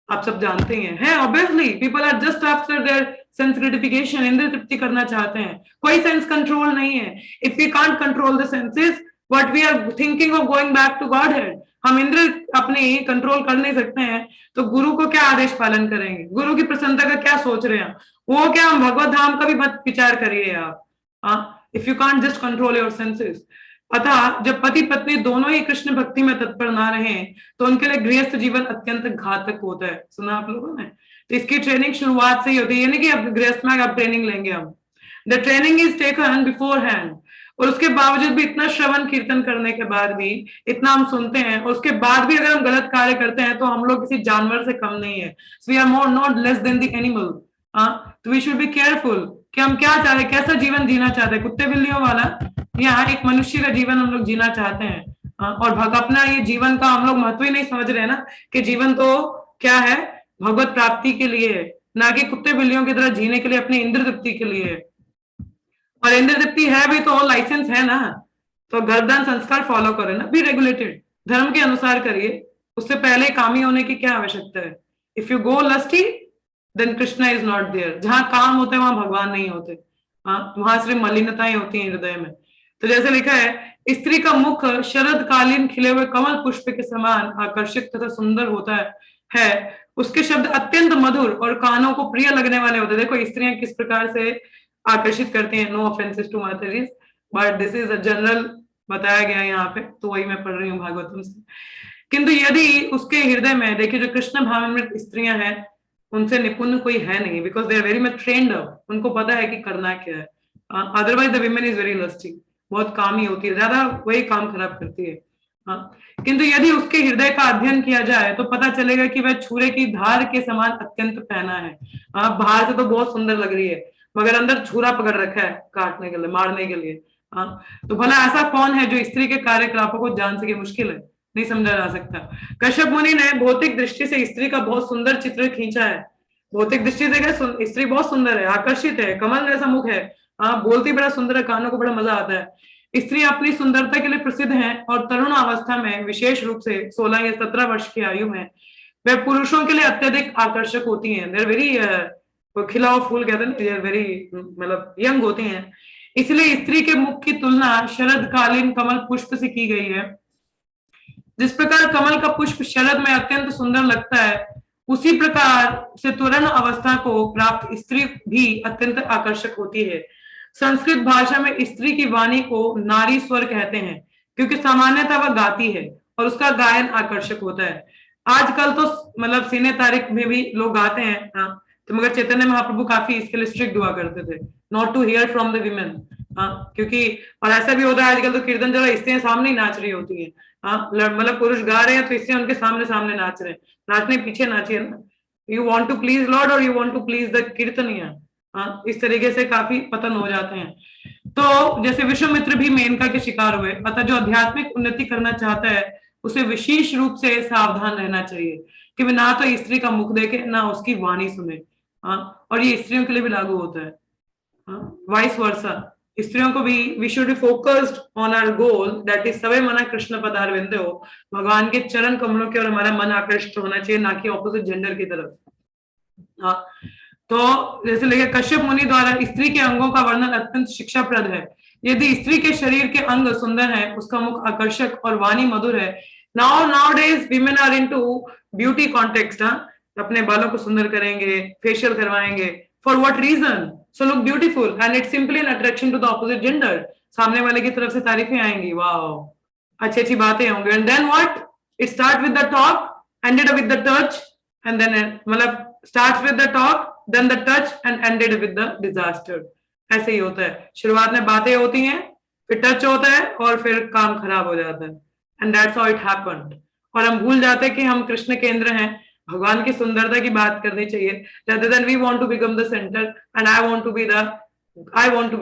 आप सब जानते हैं obviously people are just after their sense gratification, इंद्रिय तृप्ति करना चाहते हैं, कोई सेंस कंट्रोल नहीं है। If we can't control the senses, what we are thinking of going back to Godhead, हम इंद्रिय अपनी कंट्रोल कर नहीं सकते हैं, तो गुरु को क्या आदेश पालन करेंगे, गुरु की प्रसन्नता का क्या सोच रहे हैं, वो क्या, हम भगवत धाम का भी मत विचार करिए आप। If you can't just control your senses. अतः जब पति पत्नी दोनों ही कृष्ण भक्ति में तत्पर ना रहे तो उनके लिए गृहस्थ जीवन अत्यंत घातक होता है। सुना आप लोगों ने? तो इसकी ट्रेनिंग शुरुआत से ही होती है, यानी कि अब गृहस्थ में अब ट्रेनिंग लेंगे हम, the training is taken before hand. और उसके बावजूद भी इतना श्रवण कीर्तन करने के बाद भी, इतना हम सुनते हैं और उसके बाद भी अगर हम गलत कार्य करते हैं तो हम लोग किसी जानवर से कम नहीं है। We are more not less than the animal. तो वी शुड बी केयरफुल कि हम क्या चाह रहे हैं, कैसा जीवन जीना चाहते हैं, कुत्ते बिल्लियों वाला या एक मनुष्य का जीवन हम लोग जीना चाहते हैं। और अपना ये जीवन का हम लोग महत्व ही नहीं समझ रहे हैं ना, कि जीवन तो क्या है, भगवत प्राप्ति के लिए है, ना कि कुत्ते बिल्लियों की तरह जीने के लिए, अपनी इंद्र तृप्ति के लिए है। और इंद्र तृप्ति है भी तो लाइसेंस है ना, तो गर्दन संस्कार फॉलो करें ना, बी रेगुलेटेड, धर्म के अनुसार करिए, उससे पहले कामी होने की क्या आवश्यकता है। If you go lusty then Krishna is not there. जहां काम होते हैं वहां भगवान नहीं होते, वहां सिर्फ मलिनताएं होती हैं हृदय में। तो जैसे लिखा है, स्त्री का मुख शरद कालीन खिले हुए कमल पुष्प के समान आकर्षित तथा सुंदर होता है, उसके शब्द अत्यंत मधुर और कानों को प्रिय लगने वाले होते हैं। देखो स्त्रियां किस प्रकार से आकर्षित करती हैं, no offences to matajis, but this is a general बताया गया यहाँ पे, तो वही मैं पढ़ रही हूँ भागवतम से। किंतु यदि उसके हृदय में देखिए, जो कृष्ण भावनामृत स्त्रियां हैं उनसे निपुण कोई है नहीं, because they are very much trained up, उनको पता है कि करना क्या है। Otherwise the women is very lusty, बहुत कामी होती है, ज्यादा वही काम खराब करती है। किंतु यदि उसके हृदय का अध्ययन किया जाए तो पता चलेगा कि वह छुरे की धार के समान अत्यंत पैना है। बाहर से तो बहुत सुंदर लग रही है, मगर अंदर छुरा पकड़ रखा है काटने के लिए, मारने के लिए। तो भला ऐसा कौन है जो स्त्री के कार्यकलापों को जान सके? मुश्किल है, नहीं समझा जा सकता। कश्यप मुनि ने भौतिक दृष्टि से स्त्री का बहुत सुंदर चित्र खींचा है। भौतिक दृष्टि से स्त्री बहुत सुंदर है, आकर्षित है, कमल जैसा मुख है, बोलती बड़ा सुंदर है, कानों को बड़ा मजा आता है। स्त्री अपनी सुंदरता के लिए प्रसिद्ध है और तरुण अवस्था में, विशेष रूप से 16 या 17 वर्ष की आयु में, वे पुरुषों के लिए अत्यधिक आकर्षक होती हैं। देयर वेरी खिला हुआ फूल कहते हैं, देयर वेरी मतलब यंग होती हैं। इसलिए स्त्री के मुख की तुलना शरदकालीन कमल पुष्प से की गई है। जिस प्रकार कमल का पुष्प शरद में अत्यंत सुंदर लगता है, उसी प्रकार से तुरंत अवस्था को प्राप्त स्त्री भी अत्यंत आकर्षक होती है। संस्कृत भाषा में स्त्री की वाणी को नारी स्वर कहते हैं क्योंकि सामान्यतः वह गाती है और उसका गायन आकर्षक होता है। आजकल तो मतलब सीने तारीख में भी लोग गाते हैं, हाँ, तो मगर चैतन्य महाप्रभु काफी इसके लिए स्ट्रिक्ट हुआ करते थे, not to hear from the women. हाँ, क्योंकि और ऐसा भी होता है आजकल तो कीर्तन चला स्त्रियां सामने ही नाच रही होती है। हाँ, मतलब पुरुष गा रहे हैं तो स्त्रियां उनके सामने सामने नाच रहे हैं, नाचने पीछे नाचिए ना। You want to please lord और you want to please the kirtaniya. हाँ, इस तरीके से काफी पतन हो जाते हैं। तो जैसे विश्वामित्र भी मेनका के शिकार हुए, अतः जो आध्यात्मिक उन्नति करना चाहता है उसे विशेष रूप से सावधान रहना चाहिए कि वे ना तो स्त्री का मुख देखे ना उसकी वाणी सुने। हाँ, और ये स्त्रियों के लिए भी लागू होता है, वाइस वर्सा। स्त्रियों को भी we should be focused on our goal that is सवे मना कृष्ण पदारविंदो, भगवान के चरण कमलों की ओर हमारा मन आकृष्ट होना चाहिए, ना कि ऑपोजिट जेंडर की तरफ। हाँ, तो जैसे लेके कश्यप मुनि द्वारा स्त्री के अंगों का वर्णन अत्यंत शिक्षाप्रद है। यदि स्त्री के शरीर के अंग सुंदर है, उसका मुख आकर्षक और वाणी मधुर है। Nowadays women are into beauty context, अपने बालों को सुंदर करेंगे, फेशियल करवाएंगे, for what reason? So look beautiful and it's simply an attraction to the opposite gender. सामने वाले की तरफ से तारीफें आएंगी, वाह, अच्छी अच्छी बातें होंगी, and then what? It start with the talk, ended with the touch, and then मतलब start with the talk, then the touch and ended with the disaster। ऐसे ही होता है, शुरुआत में बातें होती हैं, फिर टच होता है और फिर काम खराब हो जाता है, and that's how it happened। और हम भूल जाते हैं कि हम कृष्ण केंद्र हैं, भगवान की सुंदरता की बात करनी चाहिए, rather than we want to become the center and I want to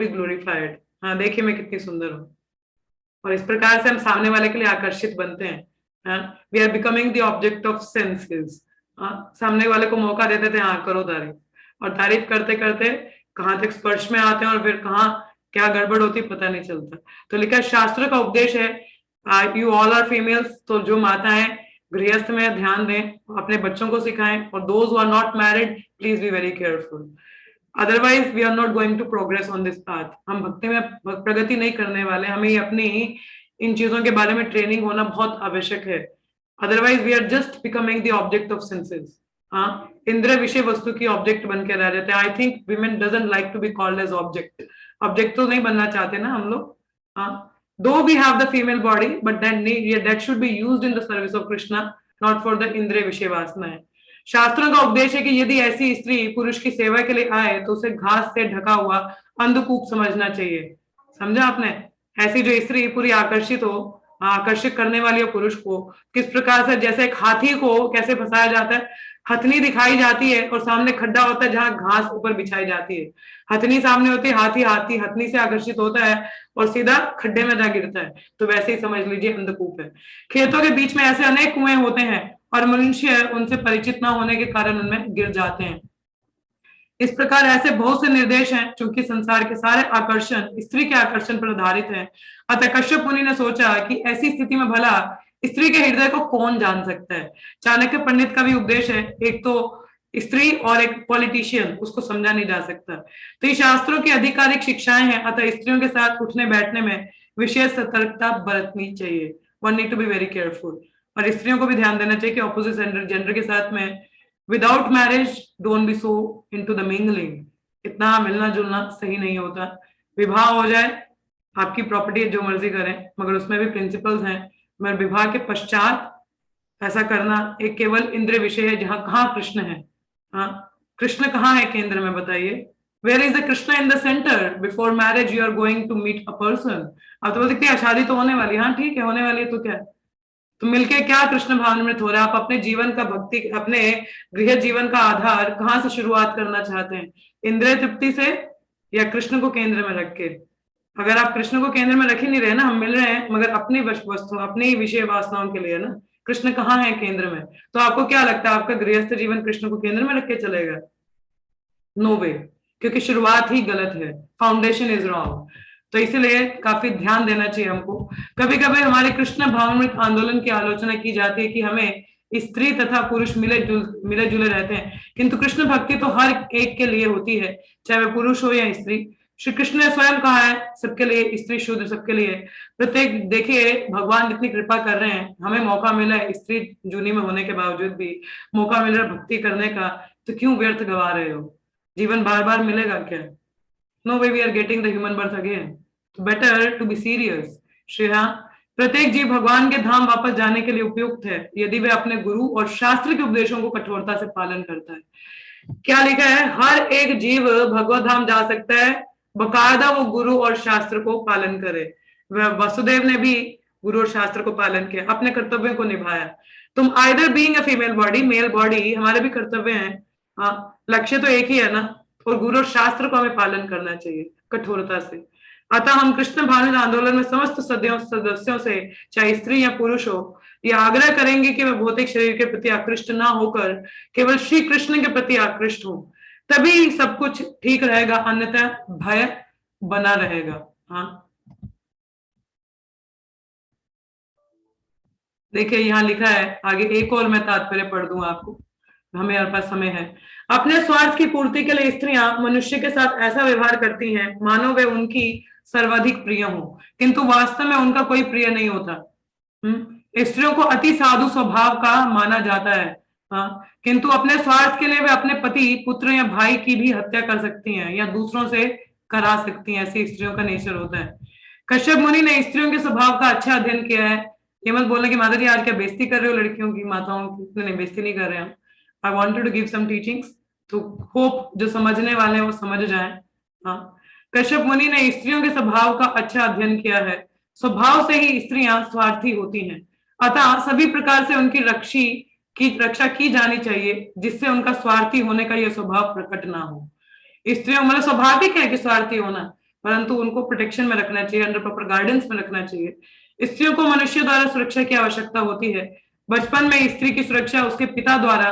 be glorified। हाँ, देखिए मैं कितनी सुंदर हूँ, और इस प्रकार से हम सामने वाले के लिए आकर्षित बनते हैं। We are becoming the object of senses. सामने वाले को मौका देते थे, हाँ करो तारीफ, और तारीफ करते करते कहां तक स्पर्श में आते हैं और फिर कहाँ क्या गड़बड़ होती पता नहीं चलता। तो लिखा शास्त्र का उपदेश है, यू ऑल आर फीमेल्स, तो जो माता है गृहस्थ में ध्यान दें, अपने बच्चों को सिखाएं, और those who are not married please be very careful, otherwise we are not going to progress on this path. हम भक्ति में प्रगति नहीं करने वाले, हमें अपनी इन चीजों के बारे में ट्रेनिंग होना बहुत आवश्यक है, otherwise we are just becoming the object of senses. हाँ, इंद्र विषय वस्तु की ऑब्जेक्ट बन के रह जाते हैं। I think women doesn't like to be called as object. Object तो नहीं बनना चाहते ना हम लोग। हाँ, though we have the female body but that should be used in the service of Krishna, not for the इंद्रिय विषय वासनाएं। शास्त्रों का उपदेश है कि यदि ऐसी स्त्री पुरुष की सेवा के लिए आए तो उसे घास से ढका हुआ अंधकूप समझना चाहिए। समझा आपने? ऐसी जो स्त्री पूरी आकर्षित हो, आकर्षित करने वाली हो पुरुष को, किस प्रकार से, जैसे एक हाथी को कैसे फंसाया जाता है, हथनी दिखाई जाती है और सामने खड्डा होता है जहां घास ऊपर बिछाई जाती है, हथनी सामने होती है, हाथी हथनी से आकर्षित होता है और सीधा खड्डे में जा गिरता है। तो वैसे ही समझ लीजिए अंधकूप है। खेतों के बीच में ऐसे अनेक कुएं होते हैं और मनुष्य उनसे परिचित न होने के कारण उनमें गिर जाते हैं। इस प्रकार ऐसे बहुत से निर्देश हैं, क्योंकि संसार के सारे आकर्षण स्त्री के आकर्षण पर आधारित हैं। अतः कश्यप मुनि ने सोचा कि ऐसी स्थिति में भला स्त्री के हृदय को कौन जान सकता है। चाणक्य पंडित का भी उपदेश है, एक तो स्त्री और एक पॉलिटिशियन, उसको समझा नहीं जा सकता। तो ये शास्त्रों की आधिकारिक शिक्षाएं हैं, अतः स्त्रियों के साथ उठने बैठने में विशेष सतर्कता बरतनी चाहिए। One need to be very careful. और स्त्रियों को भी ध्यान देना चाहिए कि ऑपोजिट जेंडर के साथ में without marriage don't be so into the mingling. इतना मिलना जुलना सही नहीं होता। विवाह हो जाए, आपकी प्रॉपर्टी जो मर्जी करें, मगर उसमें भी प्रिंसिपल्स हैं। मगर विवाह के पश्चात ऐसा करना एक केवल इंद्रिय विषय है, जहां कहाँ कृष्ण है। हाँ, कृष्ण कहाँ है केंद्र में, बताइए। Where is the Krishna in the center? Before marriage you are going to meet a person. अब तो बोल सकते हैं शादी तो होने वाली है, हाँ ठीक है होने वाली है, तो क्या, तो मिलके क्या कृष्ण भावनामृत हो रहा है। आप अपने जीवन का भक्ति, अपने गृह जीवन का आधार कहाँ से शुरुआत करना चाहते हैं, इंद्रिय तृप्ति से या कृष्ण को केंद्र में रख के? अगर आप कृष्ण को केंद्र में रख ही नहीं रहे ना, हम मिल रहे हैं मगर अपनी वस्तु, अपनी विषय वासनाओं के लिए ना, कृष्ण कहाँ है केंद्र में, तो आपको क्या लगता है आपका गृहस्थ जीवन कृष्ण को केंद्र में रख के चलेगा? नो वे, क्योंकि शुरुआत ही गलत है, फाउंडेशन इज रॉन्ग। तो इसीलिए काफी ध्यान देना चाहिए हमको। कभी कभी हमारे कृष्ण भावनामृत आंदोलन की आलोचना की जाती है कि हमें स्त्री तथा पुरुष मिले जुले रहते हैं, किंतु कृष्ण भक्ति तो हर एक के लिए होती है, चाहे वह पुरुष हो या स्त्री। श्री कृष्ण ने स्वयं कहा है सबके लिए, स्त्री शूद्र सबके लिए। प्रत्येक, देखिए भगवान जितनी कृपा कर रहे हैं, हमें मौका मिला है स्त्री जूनी में होने के बावजूद भी मौका मिल रहा है भक्ति करने का, तो क्यों व्यर्थ गवा रहे हो? जीवन बार बार मिलेगा क्या? No way we are getting the human birth again, better to be serious. Shreya, प्रत्येक जीव भगवान के धाम वापस जाने के लिए उपयुक्त है यदि वे अपने गुरु और शास्त्र के उपदेशों को कठोरता से पालन करता है। क्या लिखा है? हर एक जीव भगवत धाम जा सकता है, बकायदा वो गुरु और शास्त्र को पालन करे। वसुदेव ने भी गुरु और शास्त्र को पालन किया, अपने कर्तव्यों को निभाया। तुम either being a female body, male body, हमारे भी कर्तव्य हैं, हाँ, लक्ष्य तो एक ही है ना, और गुरु और शास्त्र को हमें पालन करना चाहिए कठोरता से। अतः हम कृष्ण भावना आंदोलन में समस्त सदस्यों से, चाहे स्त्री या पुरुष हो, यह आग्रह करेंगे कि वे भौतिक शरीर के प्रति आकृष्ट ना होकर केवल श्री कृष्ण के प्रति आकृष्ट हो, तभी सब कुछ ठीक रहेगा, अन्यथा भय बना रहेगा। हाँ, देखिए यहाँ लिखा है आगे, एक और मैं तात्पर्य पढ़ दूं आपको, हमें पास समय है। अपने स्वार्थ की पूर्ति के लिए स्त्रियां मनुष्य के साथ ऐसा व्यवहार करती हैं मानो वे उनकी सर्वाधिक प्रिय हो, किंतु वास्तव में उनका कोई प्रिय नहीं होता। स्त्रियों को अति साधु स्वभाव का माना जाता है, हाँ, किंतु अपने स्वार्थ के लिए वे अपने पति, पुत्र या भाई की भी हत्या कर सकती हैं या दूसरों से करा सकती हैं। ऐसी स्त्रियों का नेचर होता है। कश्यप मुनि ने स्त्रियों के स्वभाव का अच्छा अध्ययन किया है। ये मत बोलना कि माता जी आज क्या बेइज्जती कर रहे हो लड़कियों की, माताओं की। नहीं, बेइज्जती नहीं कर रहे हैं। I wanted to give some teachings, तो होप जो समझने वाले हैं वो समझ जाएं। हाँ, कश्यप मुनि ने स्त्रियों के स्वभाव का अच्छा अध्ययन किया है। स्वभाव से ही स्त्रियां स्वार्थी होती हैं, अतः सभी प्रकार से उनकी रक्षा की जानी चाहिए, जिससे उनका स्वार्थी होने का यह स्वभाव प्रकट ना हो। स्त्रियों मतलब स्वाभाविक है कि स्वार्थी होना, परंतु उनको प्रोटेक्शन में रखना चाहिए, अंडर प्रॉपर गाइडेंस में रखना चाहिए। स्त्रियों को मनुष्य द्वारा सुरक्षा की आवश्यकता होती है। बचपन में स्त्री की सुरक्षा उसके पिता द्वारा,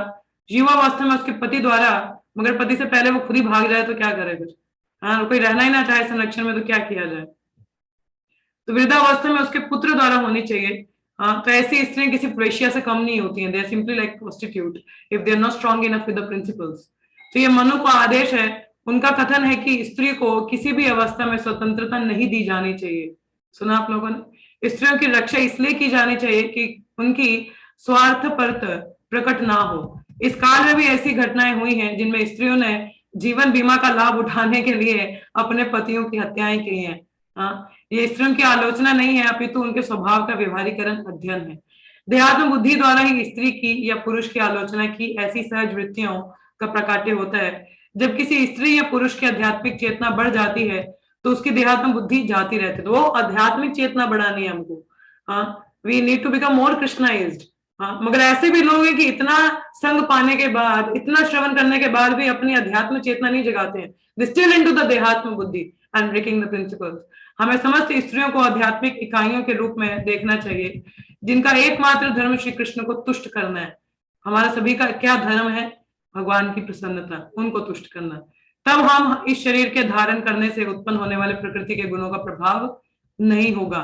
युवावस्था में उसके पति द्वारा, मगर पति से पहले वो खुद ही भाग जाए तो क्या करे फिर? हाँ, कोई रहना ही ना चाहे संरक्षण में तो क्या किया जाए? तो वृद्धावस्था में उसके पुत्र द्वारा होनी चाहिए। हाँ, तो ऐसी स्त्रियां किसी वेश्या से कम नहीं होती हैं। They are simply like prostitute if they are not strong enough with the principles. तो ये मनु का आदेश है। उनका कथन है कि स्त्री को किसी भी अवस्था में स्वतंत्रता नहीं दी जानी चाहिए। सुना आप लोगों ने? स्त्रियों की रक्षा इसलिए की जानी चाहिए कि उनकी स्वार्थपरता प्रकट ना हो। इस काल में भी ऐसी घटनाएं हुई हैं जिनमें स्त्रियों ने जीवन बीमा का लाभ उठाने के लिए अपने पतियों की हत्याएं की हैं। हाँ, ये स्त्रियों की आलोचना नहीं है, अपितु उनके स्वभाव का व्यवहारीकरण अध्ययन है। देहात्म बुद्धि द्वारा ही स्त्री की या पुरुष की आलोचना की ऐसी सहज वृत्तियों का प्रकाट्य होता है। जब किसी स्त्री या पुरुष की आध्यात्मिक चेतना बढ़ जाती है तो उसकी देहात्म बुद्धि जाती रहती है। तो वो आध्यात्मिक चेतना बढ़ानी है हमको। हाँ, we need to become more Krishnaized. हाँ, मगर ऐसे भी लोग हैं कि इतना संग पाने के बाद, इतना श्रवण करने के बाद भी अपनी अध्यात्म चेतना नहीं जगाते हैं। दे स्टिल इनटू द देहात्म बुद्धि एंड ब्रेकिंग द प्रिंसिपल्स। हमें समस्त स्त्रियों को आध्यात्मिक इकाइयों के रूप में देखना चाहिए, जिनका एकमात्र धर्म श्री कृष्ण को तुष्ट करना है। हमारा सभी का क्या धर्म है? भगवान की प्रसन्नता, उनको तुष्ट करना। तब हम इस शरीर के धारण करने से उत्पन्न होने वाले प्रकृति के गुणों का प्रभाव नहीं होगा।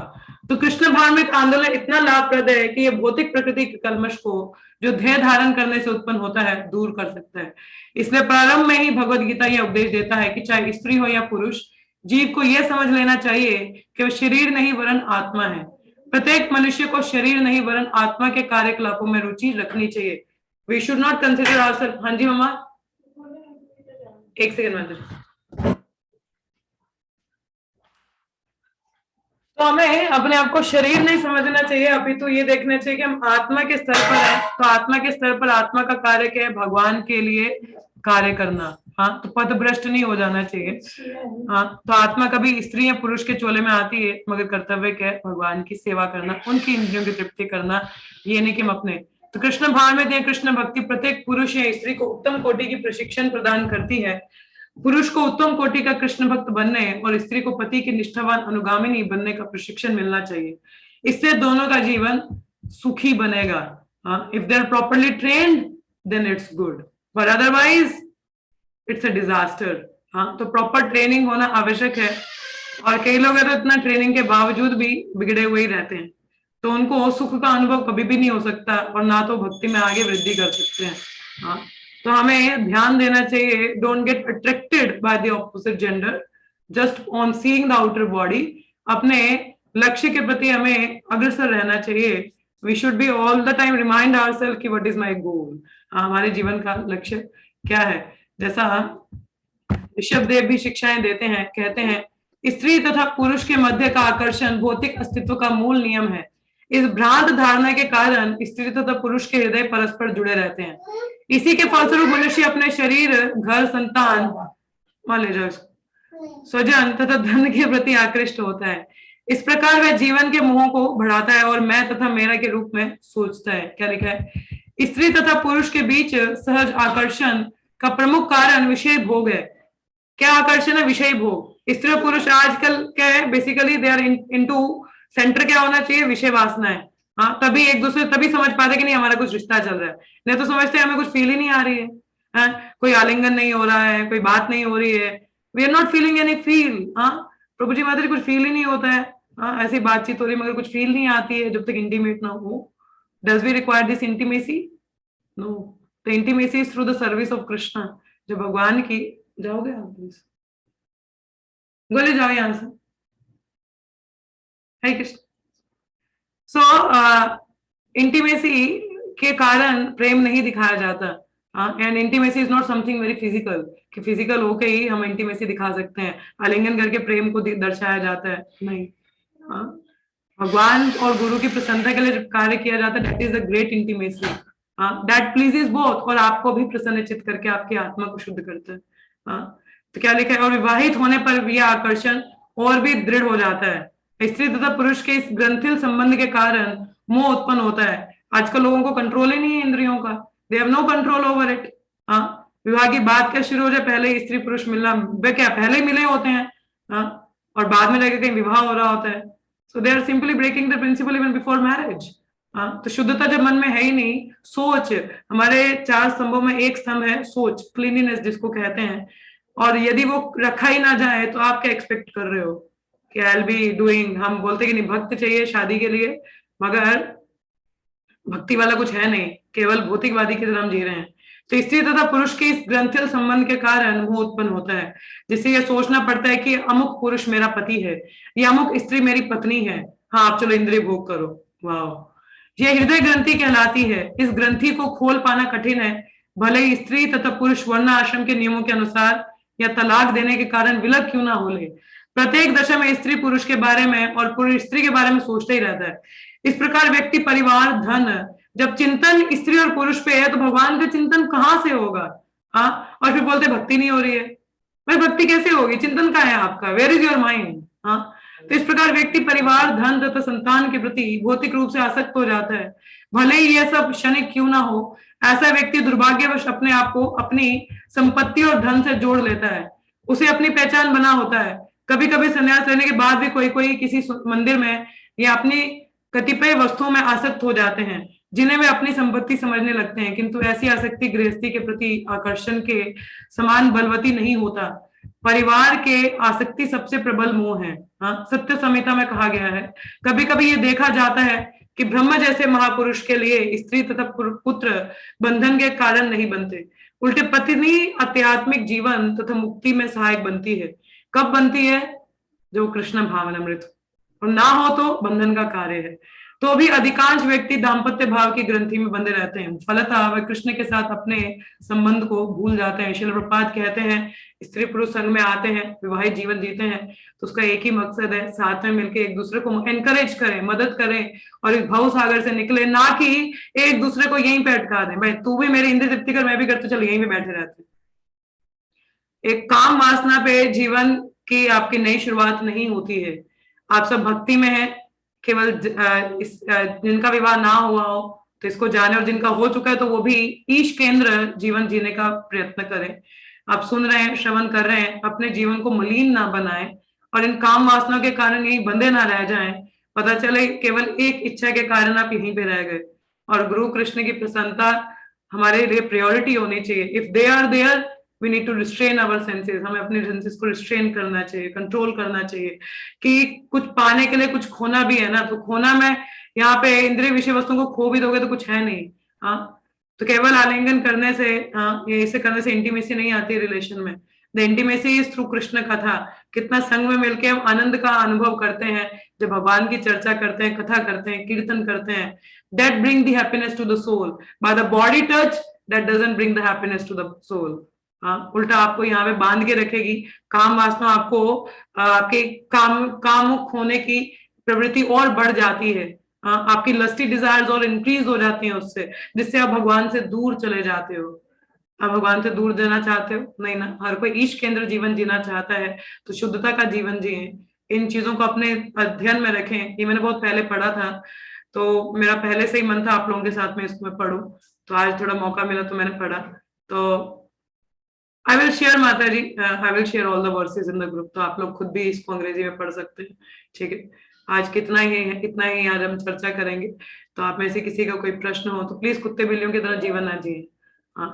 तो कृष्ण धार्मिक आंदोलन इतना लाभप्रद है कि ये भौतिक प्रकृति के कलमश को जो ध्येय धारण करने से उत्पन्न होता है दूर कर सकता है। इसलिए प्रारंभ में ही भगवत गीता यह उपदेश देता है कि चाहे स्त्री हो या पुरुष, जीव को यह समझ लेना चाहिए कि वह शरीर नहीं वरन आत्मा है। प्रत्येक मनुष्य को शरीर नहीं वरन आत्मा के कार्यकलापों में रुचि रखनी चाहिए। We should not consider ourself. हाँ जी मम्मा, एक सेकंड में। तो हमें अपने आप को शरीर नहीं समझना चाहिए, अपितु ये देखना चाहिए कि हम आत्मा के स्तर पर हैं। तो आत्मा के स्तर पर आत्मा का कार्य क्या है? भगवान के लिए कार्य करना। हाँ, तो पथभ्रष्ट नहीं हो जाना चाहिए। हाँ, तो आत्मा कभी स्त्री या पुरुष के चोले में आती है, मगर कर्तव्य क्या है? भगवान की सेवा करना, उनकी इंद्रियों की तृप्ति करना। ये नहीं कि हम अपने। तो कृष्ण भाव में दिए कृष्ण भक्ति प्रत्येक पुरुष या स्त्री को उत्तम कोटि की प्रशिक्षण प्रदान करती है। पुरुष को उत्तम कोटि का कृष्ण भक्त बनने और स्त्री को पति की निष्ठावान अनुगामिनी बनने का प्रशिक्षण मिलना चाहिए। इससे दोनों का जीवन सुखी बनेगा। If they are properly trained then it's good, but otherwise it's a disaster. हाँ, तो प्रॉपर ट्रेनिंग होना आवश्यक है। और कई लोग तो इतना ट्रेनिंग के बावजूद भी बिगड़े हुए ही रहते हैं, तो उनको सुख का अनुभव कभी भी नहीं हो सकता और ना तो भक्ति में आगे वृद्धि कर सकते हैं। हाँ, तो हमें ध्यान देना चाहिए, don't get attracted by the opposite gender just on seeing the outer body. अपने लक्ष्य के प्रति हमें अग्रसर रहना चाहिए। We should be all the time remind ourself कि व्हाट इज माय गोल। हमारे जीवन का लक्ष्य क्या है? जैसा ऋषभ देव भी शिक्षाएं देते हैं, कहते हैं स्त्री तथा पुरुष के मध्य का आकर्षण भौतिक अस्तित्व का मूल नियम है। इस भ्रांत धारणा के कारण स्त्री तथा पुरुष के हृदय परस्पर जुड़े रहते हैं। इसी के फलस्वरूप मनुष्य अपने शरीर, घर, संतान, मान लीजिए स्वजन तथा धन के प्रति आकृष्ट होता है। इस प्रकार वह जीवन के मोह को बढ़ाता है और मैं तथा मेरा के रूप में सोचता है। क्या लिखा है? स्त्री तथा पुरुष के बीच सहज आकर्षण का प्रमुख कारण विषय भोग है। क्या आकर्षण है? विषय भोग। स्त्री और पुरुष आजकल क्या है, basically they are into center क्या होना चाहिए? विषय वासना है। हाँ, तभी एक दूसरे तभी समझ पाते कि नहीं हमारा कुछ रिश्ता चल रहा है, नहीं तो समझते हमें कुछ फील ही नहीं आ रही है। हाँ, कोई आलिंगन नहीं हो रहा है, कोई बात नहीं हो रही है, we are not feeling any feel. हाँ प्रभु जी माता जी, कुछ फील ही नहीं होता है। हाँ, ऐसी बातचीत हो रही मगर कुछ फील नहीं आती है जब तक इंटीमेट ना हो। Does we require this intimacy? No, the intimacy is through the service of Krishna. जो भगवान की, जाओगे आप प्लीज, बोले जाओ यहां से। हरे कृष्ण। सो इंटीमेसी के कारण प्रेम नहीं दिखाया जाता। And intimacy is not something very physical, कि फिजिकल होके ही हम इंटीमेसी दिखा सकते हैं, आलिंगन करके प्रेम को दर्शाया जाता है, नहीं। भगवान और गुरु की प्रसन्नता के लिए जब कार्य किया जाता है, that is the great intimacy, that pleases both, और आपको भी प्रसन्नचित करके आपकी आत्मा को शुद्ध करता है। तो क्या लिखा है? और विवाहित होने पर यह आकर्षण और भी दृढ़ हो जाता है। स्त्री तथा पुरुष के इस ग्रंथिल संबंध के कारण मोह उत्पन्न होता है। आजकल लोगों को कंट्रोल ही नहीं है इंद्रियों का, they have no control over it. विवाह की बात क्या शुरू हो जाए, पहले स्त्री पुरुष मिलना, वे क्या पहले ही मिले होते हैं, और बाद में जाकर कहीं विवाह हो रहा होता है। So they are simply breaking the principle even before marriage. तो शुद्धता जब मन में है ही नहीं, सोच, हमारे 4 स्तंभों में एक स्तंभ है सोच, क्लीनिनेस जिसको कहते हैं, और यदि वो रखा ही ना जाए तो आप क्या एक्सपेक्ट कर रहे हो कि आई विल बी डूइंग। हम बोलते कि नहीं भक्त चाहिए शादी के लिए, मगर भक्ति वाला कुछ है नहीं, केवल भौतिकवादी की तरह हम जी रहे हैं। तो स्त्री तथा पुरुष के इस ग्रंथिल संबंध के कारण मोह उत्पन्न होता है, जिससे यह सोचना पड़ता है कि अमुक पुरुष मेरा पति है, यह अमुक स्त्री मेरी पत्नी है। हाँ, आप चलो इंद्रिय भोग करो। वाह, यह हृदय ग्रंथि कहलाती है। इस ग्रंथि को खोल पाना कठिन है, भले ही स्त्री तथा पुरुष वर्ण आश्रम के नियमों के अनुसार या तलाक देने के कारण विलग क्यों ना हो ले। प्रत्येक दशा में स्त्री पुरुष के बारे में और पुरुष स्त्री के बारे में सोचता ही रहता है। इस प्रकार व्यक्ति, परिवार, धन, जब चिंतन स्त्री और पुरुष पे है तो भगवान का चिंतन कहां से होगा? और फिर बोलते भक्ति नहीं हो रही है। भाई भक्ति कैसे होगी? चिंतन कहाँ है आपका? Where is your mind? तो इस प्रकार व्यक्ति परिवार, धन तथा संतान के प्रति भौतिक रूप से आसक्त हो जाता है, भले ही यह सब क्षणिक क्यों ना हो। ऐसा व्यक्ति दुर्भाग्यवश अपने आप को अपनी संपत्ति और धन से जोड़ लेता है, उसे अपनी पहचान बना होता है। कभी कभी संन्यास लेने के बाद भी कोई किसी मंदिर में या अपनी कतिपय वस्तुओं में आसक्त हो जाते हैं, जिन्हें वे अपनी संपत्ति समझने लगते हैं, किंतु ऐसी आसक्ति गृहस्थी के प्रति आकर्षण के समान बलवती नहीं होता। परिवार के आसक्ति सबसे प्रबल मोह है। सत्य संहिता में कहा गया है, कभी कभी ये देखा जाता है कि ब्रह्म जैसे महापुरुष के लिए स्त्री तथा पुत्र बंधन के कारण नहीं बनते, उल्टे पत्नी आध्यात्मिक जीवन तथा मुक्ति में सहायक बनती है। कब बनती है? जो कृष्ण भावनामृत, और ना हो तो बंधन का कार्य है। तो भी अधिकांश व्यक्ति दाम्पत्य भाव की ग्रंथि में बंधे रहते हैं, फलतः वे कृष्ण के साथ अपने संबंध को भूल जाते हैं। श्रील प्रभुपाद कहते हैं, स्त्री पुरुष संग में आते हैं, विवाहित जीवन जीते हैं, तो उसका एक ही मकसद है, साथ में मिलकर एक दूसरे को एनकरेज करें, मदद करें और इस भव सागर से निकले, ना कि एक दूसरे को यहीं पे अटका दें। भाई तू भी मेरी इंद्रिय तृप्ति कर, मैं भी करते, चलो यहीं पे बैठे रहते। एक काम वासना पे जीवन की आपकी नई शुरुआत नहीं होती है। आप सब भक्ति में है, केवल जिनका विवाह ना हुआ हो तो इसको जाने, और जिनका हो चुका है तो वो भी ईश केंद्र जीवन जीने का प्रयत्न करें। आप सुन रहे हैं, श्रवण कर रहे हैं, अपने जीवन को मलिन ना बनाएं और इन काम वासनाओं के कारण यही बंधे ना रह जाएं। पता चले केवल एक इच्छा के कारण आप यहीं पे रह गए, और गुरु कृष्ण की प्रसन्नता हमारे लिए प्रायोरिटी होनी चाहिए। If they are there, we need to restrain our senses, हमें अपने सेंसेस को रिस्ट्रेन करना चाहिए, कंट्रोल करना चाहिए। कि कुछ पाने के लिए कुछ खोना भी है ना, तो खोना में यहाँ पे इंद्रिय विषय वस्तुओं को खो भी दोगे तो कुछ है नहीं। तो केवल आलिंगन करने से, ये इसे करने से इंटीमेसी नहीं आती रिलेशन में। The intimacy is through Krishna कथा। कितना संग में मिलकर हम आनंद का अनुभव करते हैं, जब भगवान की चर्चा करते हैं, कथा करते हैं, कीर्तन करते हैं, that bring the happiness to the soul. By the body touch, that doesn't bring the happiness to the soul. हाँ, उल्टा आपको यहाँ पे बांध के रखेगी। काम वासना आपको आपके कामुक होने की प्रवृत्ति और बढ़ जाती है। आपकी लस्टी डिजायर्स और इंक्रीज हो जाती हैं उससे, जिससे आप भगवान से दूर चले जाते हो। आप भगवान से दूर जाना चाहते हो? नहीं ना। हर कोई ईश केंद्र जीवन जीना चाहता है, तो शुद्धता का जीवन जिए। इन चीजों को अपने अध्ययन में रखें। ये मैंने बहुत पहले पढ़ा था, तो मेरा पहले से ही मन था आप लोगों के साथ में इसमें पढूं, तो आज थोड़ा मौका मिला तो मैंने पढ़ा। तो आई will share Mata ji, I will share all the verses in the group, तो आप लोग खुद भी इसको अंग्रेजी में पढ़ सकते हैं। ठीक है, आज कितना ही है, इतना ही आज हम चर्चा करेंगे। तो आप में से किसी का कोई प्रश्न हो तो प्लीज कुत्ते बिल्लियों की तरह जीवन ना जिए। हाँ,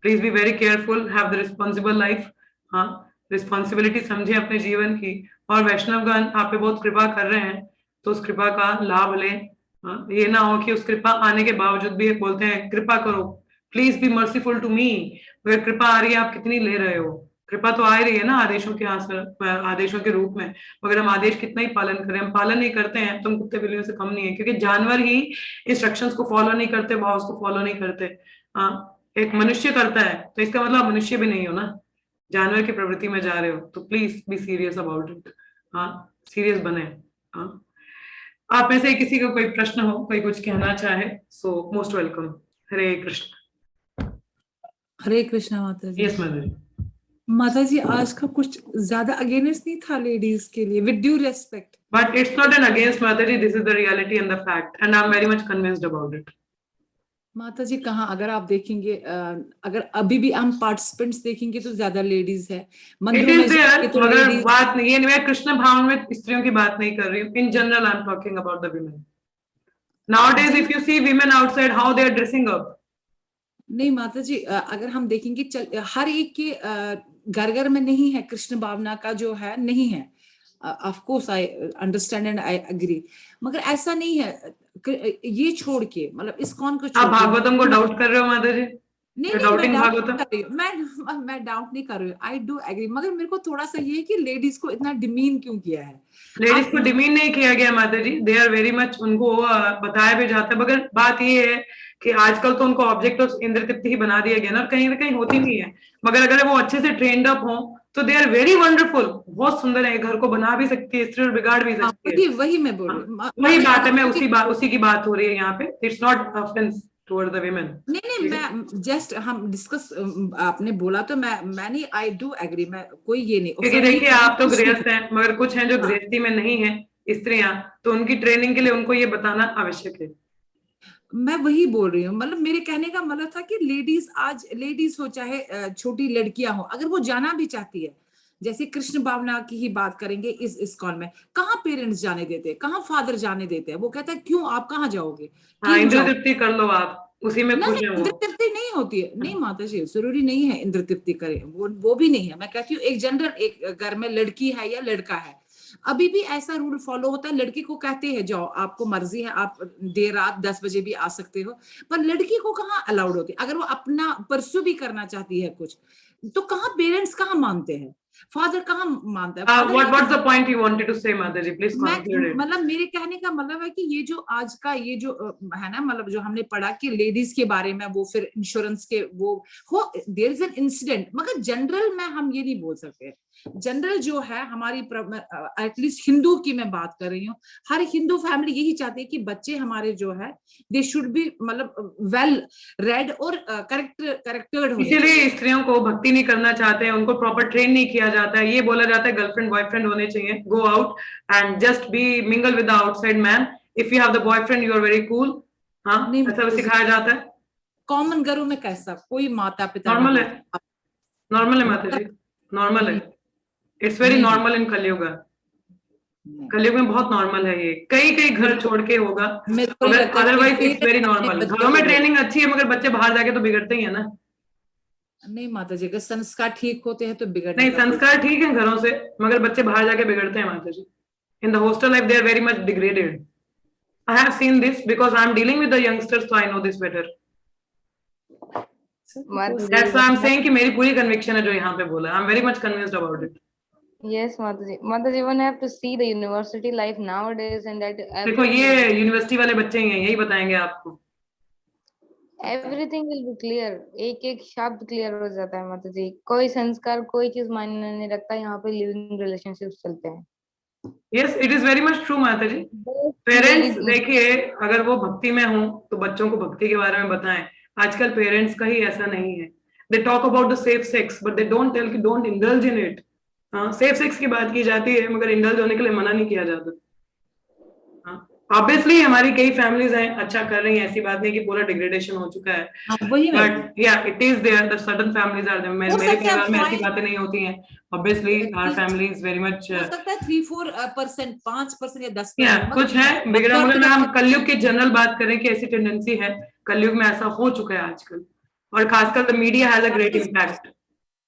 please be very careful, have the responsible life. हाँ, रिस्पॉन्सिबिलिटी समझे अपने जीवन की। और वैष्णवगण आप पे बहुत कृपा कर रहे हैं, तो उस कृपा का लाभ लें। हाँ, ये ना हो कि उस कृपा आने के बावजूद भी बोलते हैं कृपा करो, please be merciful to me. अगर कृपा आ रही है, आप कितनी ले रहे हो? कृपा तो आ ही रही है ना आदेशों के आदेशों के रूप में, मगर हम आदेश कितना ही पालन करें, हम पालन नहीं करते हैं तो हम कुत्ते बिल्लियों से कम नहीं है, क्योंकि जानवर ही इंस्ट्रक्शंस को फॉलो नहीं करते, लॉज को फॉलो नहीं करते। एक मनुष्य करता है तो इसका मतलब मनुष्य भी नहीं हो ना, जानवर की प्रवृत्ति में जा रहे हो, तो please be serious about it. हाँ, सीरियस बने। हाँ, आप में से किसी का कोई प्रश्न हो, कोई कुछ कहना चाहे, सो मोस्ट वेलकम। हरे कृष्ण। हरे कृष्णा माता जी। Yes mother. माता जी, आज का कुछ ज्यादा अगेंस्ट नहीं था लेडीज के लिए, with due respect. But it's not an against Mataji, this is the reality and the fact, and I'm very much convinced about it. माता जी कहाँ, अगर आप देखेंगे अगर अभी भी हम पार्टिसिपेंट्स देखेंगे तो ज्यादा लेडीज है It मंदिरों में is there, जाएंगे तो मगर लेडीज। बात नहीं, ये मैं कृष्ण भाव में स्त्रियों की बात नहीं कर रही हूँ। In general, I'm talking about the women. Nowadays, if you see women outside, how they are dressing up. नहीं माता जी, अगर हम देखेंगे हर एक के घर घर में नहीं है कृष्ण भावना का, जो है नहीं है। Of course I understand and I agree, मगर ऐसा नहीं है। ये छोड़ के, मतलब इस्कॉन को छोड़ आप के, भागवतम को डाउट कर रहे हो माता जी? नहीं नहीं, मैं डाउटिंग डाउट भागवतम? कर रही हूँ, मैं डाउट नहीं कर रही हूँ, आई डू एग्री, मगर मेरे को थोड़ा सा ये है कि लेडीज को इतना डिमीन क्यों किया है? लेडीज को डिमीन नहीं किया गया माता जी, दे आर वेरी मच, उनको बताया भी जाता है, मगर बात ये है कि आजकल तो उनको ऑब्जेक्ट ऑफ इंद्र तृप्ति ही बना दिया गया ना, कहीं ना कहीं होती नहीं है। मगर अगर वो अच्छे से ट्रेंड अप हो तो दे आर वेरी वंडरफुल, बहुत सुंदर है, घर को बना भी सकती है स्त्री और बिगाड़ भी सकती है। वही मैं बोल रही हूँ। वही बात है, मैं उसी की बात हो रही है यहाँ पे। It's not offence toward the women. नहीं, मैं जस्ट हम डिस्कस, आपने बोला तो मैंने आई डू एग्री, मैं कोई ये नहीं, क्योंकि देखिए आप तो गृहस्थ हैं, मगर कुछ हैं जो गृहस्थी में नहीं है स्त्रियां, तो उनकी ट्रेनिंग के लिए उनको ये बताना आवश्यक है। मैं वही बोल रही हूँ, मतलब मेरे कहने का मतलब था कि लेडीज, आज लेडीज हो चाहे छोटी लड़कियां हो, अगर वो जाना भी चाहती है, जैसे कृष्ण भावना की ही बात करेंगे, इस इस्कॉन में कहाँ पेरेंट्स जाने देते हैं, कहाँ फादर जाने देते हैं? वो कहता है क्यों, आप कहाँ जाओगे? हाँ, इंद्र तृप्ति कर लो आप, उसी में खुश है वो। इंद्र तृप्ति नहीं होती है, नहीं माता जी, जरूरी नहीं है इंद्र तृप्ति करे, वो भी नहीं है। मैं कहती हूँ एक जनरल, एक घर में लड़की है या लड़का है, अभी भी ऐसा रूल फॉलो होता है, लड़की को कहते हैं जाओ, आपको मर्जी है, आप देर रात 10 बजे भी आ सकते हो, पर लड़की को कहाँ अलाउड होती है? अगर वो अपना परस्यू भी करना चाहती है कुछ, तो कहाँ पेरेंट्स कहाँ मानते हैं, फादर कहाँ मानता है? What's the point you wanted to say, Mataji? Please conclude it. मतलब मेरे कहने का मतलब है कि ये जो आज का ये जो है ना, मतलब जो हमने पढ़ा कि लेडीज के बारे में, वो फिर इंश्योरेंस के वो हो, देयर इज एन इंसिडेंट, मगर जनरल में हम ये नहीं बोल सकते। जनरल जो है हमारी, एटलीस्ट हिंदू की मैं बात कर रही हूँ, हर हिंदू फैमिली यही चाहती है कि बच्चे हमारे जो है दे शुड बी, मतलब वेल रेड और करेक्टेड हो। इसीलिए स्त्रियों को भक्ति नहीं करना चाहते हैं, उनको प्रॉपर ट्रेन नहीं किया जाता है। ये बोला जाता है गर्लफ्रेंड बॉयफ्रेंड होने चाहिए, go out and just be mingle with the outside man, if you have the boyfriend you are very cool. हाँ, ऐसा सिखाया जाता है। कॉमन घरों में कैसा कोई माता पिता नॉर्मल है, नॉर्मल है माता जी, नॉर्मल है। इट्स वेरी नॉर्मल इन कलयुग। कलयुग में बहुत नॉर्मल है ये, कई घर छोड़ के होगा, अदरवाइज इट्स वेरी नॉर्मल। घरों में ट्रेनिंग अच्छी है, मगर बच्चे बाहर जाके तो बिगड़ते ही है ना। नहीं माता जी, अगर संस्कार ठीक होते हैं तो बिगड़ने नहीं, संस्कार ठीक है घरों से, मगर बच्चे बाहर जाके बिगड़ते हैं माता जी। In the hostel life they are very much degraded. I have seen this because I am dealing with the youngsters, so I know this better. That's why I am saying कि मेरी पूरी कन्विक्शन है जो यहाँ पे बोला, I am very much convinced about it. Yes, Mataji. Mataji, one have to see the university life nowadays, and that देखो ये यूनिवर्सिटी वाले बच्चे ही हैं, यही बताएंगे आपको। एवरीथिंग विल बी क्लियर, एक एक शब्द क्लियर हो जाता है माता जी। कोई संस्कार कोई चीज मायने नहीं रखता, यहाँ पे लिविंग रिलेशनशिप चलते हैं। Yes, it is very much true माता जी। बस पेरेंट्स मेरी देखिए, अगर वो भक्ति में हो तो बच्चों को भक्ति के बारे में बताएं। आजकल पेरेंट्स का ही ऐसा नहीं है। They talk about the safe sex but they don't tell कि डोंट इंडल्ज इन इट। हाँ, सेफ सेक्स की बात की जाती है मगर इंडल्ज होने के लिए मना नहीं किया जाता। ऑब्वियसली हमारी कई फैमिलीज हैं अच्छा कर रही हैं, ऐसी बात नहीं कि पूरा डिग्रेडेशन हो चुका है, हाँ, वही मैं but yeah it is there that certain families are there. मेरे हो सकता है परिवार में ऐसी फाइव बातें नहीं होती हैं। ऑब्वियसली आवर हो फैमिली इज वेरी मच सकता है 3-4%, 5% या 10%, कुछ है बिगड़ा, majority मगर का हम कलयुग की जनरल बात करें कि ऐसी टेंडेंसी है, कलयुग में ऐसा हो चुका है आजकल, और खासकर the media has a great impact.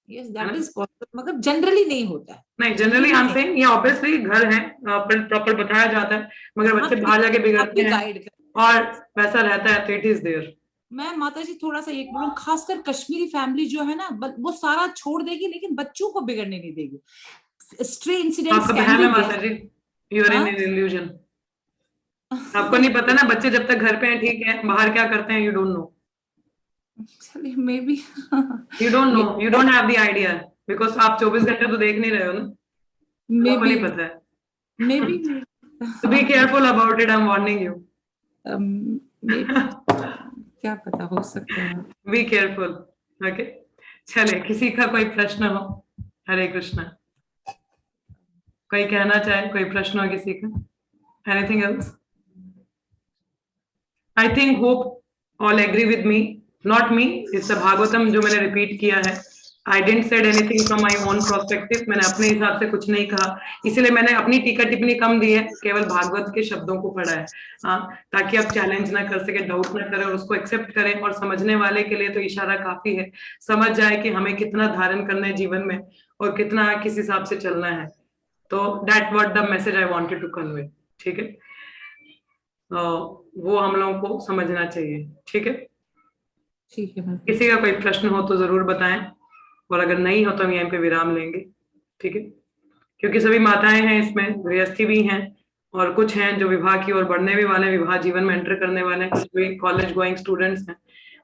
yes, that is possible, मगर जनरली नहीं होता है। नहीं, जनरली हम से ये ऑब्वियसली घर है, प्रॉपर बताया जाता है, मगर बच्चे बाहर जाके बिगड़ते हैं गाइड और वैसा रहता है, तो इट इज देयर। मैं माता जी थोड़ा सा एक बोलूं, खासकर कश्मीरी फैमिली जो है ना, वो सारा छोड़ देगी लेकिन बच्चों को बिगड़ने नहीं देगी। स्ट्रे इंसिडेंट्स आपका कैन बहन बी है माता जी, यू आर इन हाँ? इल्यूजन। आपको नहीं पता ना, बच्चे जब तक घर पे हैं ठीक है, बाहर क्या करते हैं यू डोंट नो। चलिए maybe you don't know, you don't have the idea, because आप 24 घंटे तो देख नहीं रहे हो ना, मे आपको बी नहीं पता है। May be So be careful about it, I'm warning you. क्या पता, हो सकता है। Be careful. Okay. चले, किसी का कोई प्रश्न हो? हरे कृष्णा। कोई कहना चाहे, कोई प्रश्न हो किसी का? Anything else? I think hope all agree with me. Not me. It's a Bhagavatam जो मैंने रिपीट किया है। I didn't said anything from my own perspective. मैंने अपने हिसाब से कुछ नहीं कहा, इसलिए मैंने अपनी टीका टिप्पणी कम दी है, केवल भागवत के शब्दों को पढ़ा है। हाँ, ताकि आप चैलेंज ना कर सके, डाउट ना करें और उसको एक्सेप्ट करें, और समझने वाले के लिए तो इशारा काफी है, समझ जाए कि हमें कितना धारण करना है जीवन में और कितना किस हिसाब से चलना है। तो that what the message I wanted to convey. ठीक है, वो हम लोगों को समझना चाहिए। ठीक है, ठीक है। किसी का कोई प्रश्न हो तो जरूर बताएं, और अगर नहीं हो तो हम यहीं पे विराम लेंगे। ठीक है, क्योंकि सभी माताएं हैं इसमें, गृहस्थी भी हैं, और कुछ हैं जो विवाह की ओर बढ़ने भी वाले, विवाह जीवन में एंटर करने वाले हैं, कुछ भी कॉलेज गोइंग स्टूडेंट्स हैं,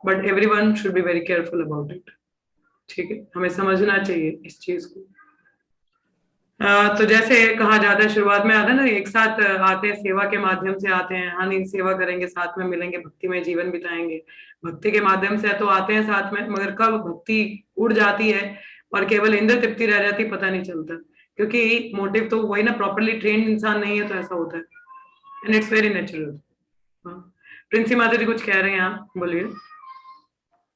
but everyone should be very careful about it. ठीक है, हमें समझना चाहिए इस चीज को। तो जैसे कहा जाता है, शुरुआत में आता है ना, एक साथ आते हैं, सेवा के माध्यम से आते हैं। हाँ, नहीं, सेवा करेंगे, साथ में मिलेंगे, भक्ति में जीवन बिताएंगे, भक्ति के माध्यम से तो आते हैं साथ में, मगर कब भक्ति उड़ जाती है और केवल इंद्र तृप्ति रह जाती, पता नहीं चलता, क्योंकि मोटिव तो वही ना, प्रॉपरली ट्रेन इंसान नहीं है, तो ऐसा होता है, and it's very natural. Princy माता जी कुछ कह रहे हैं आप, बोलिए।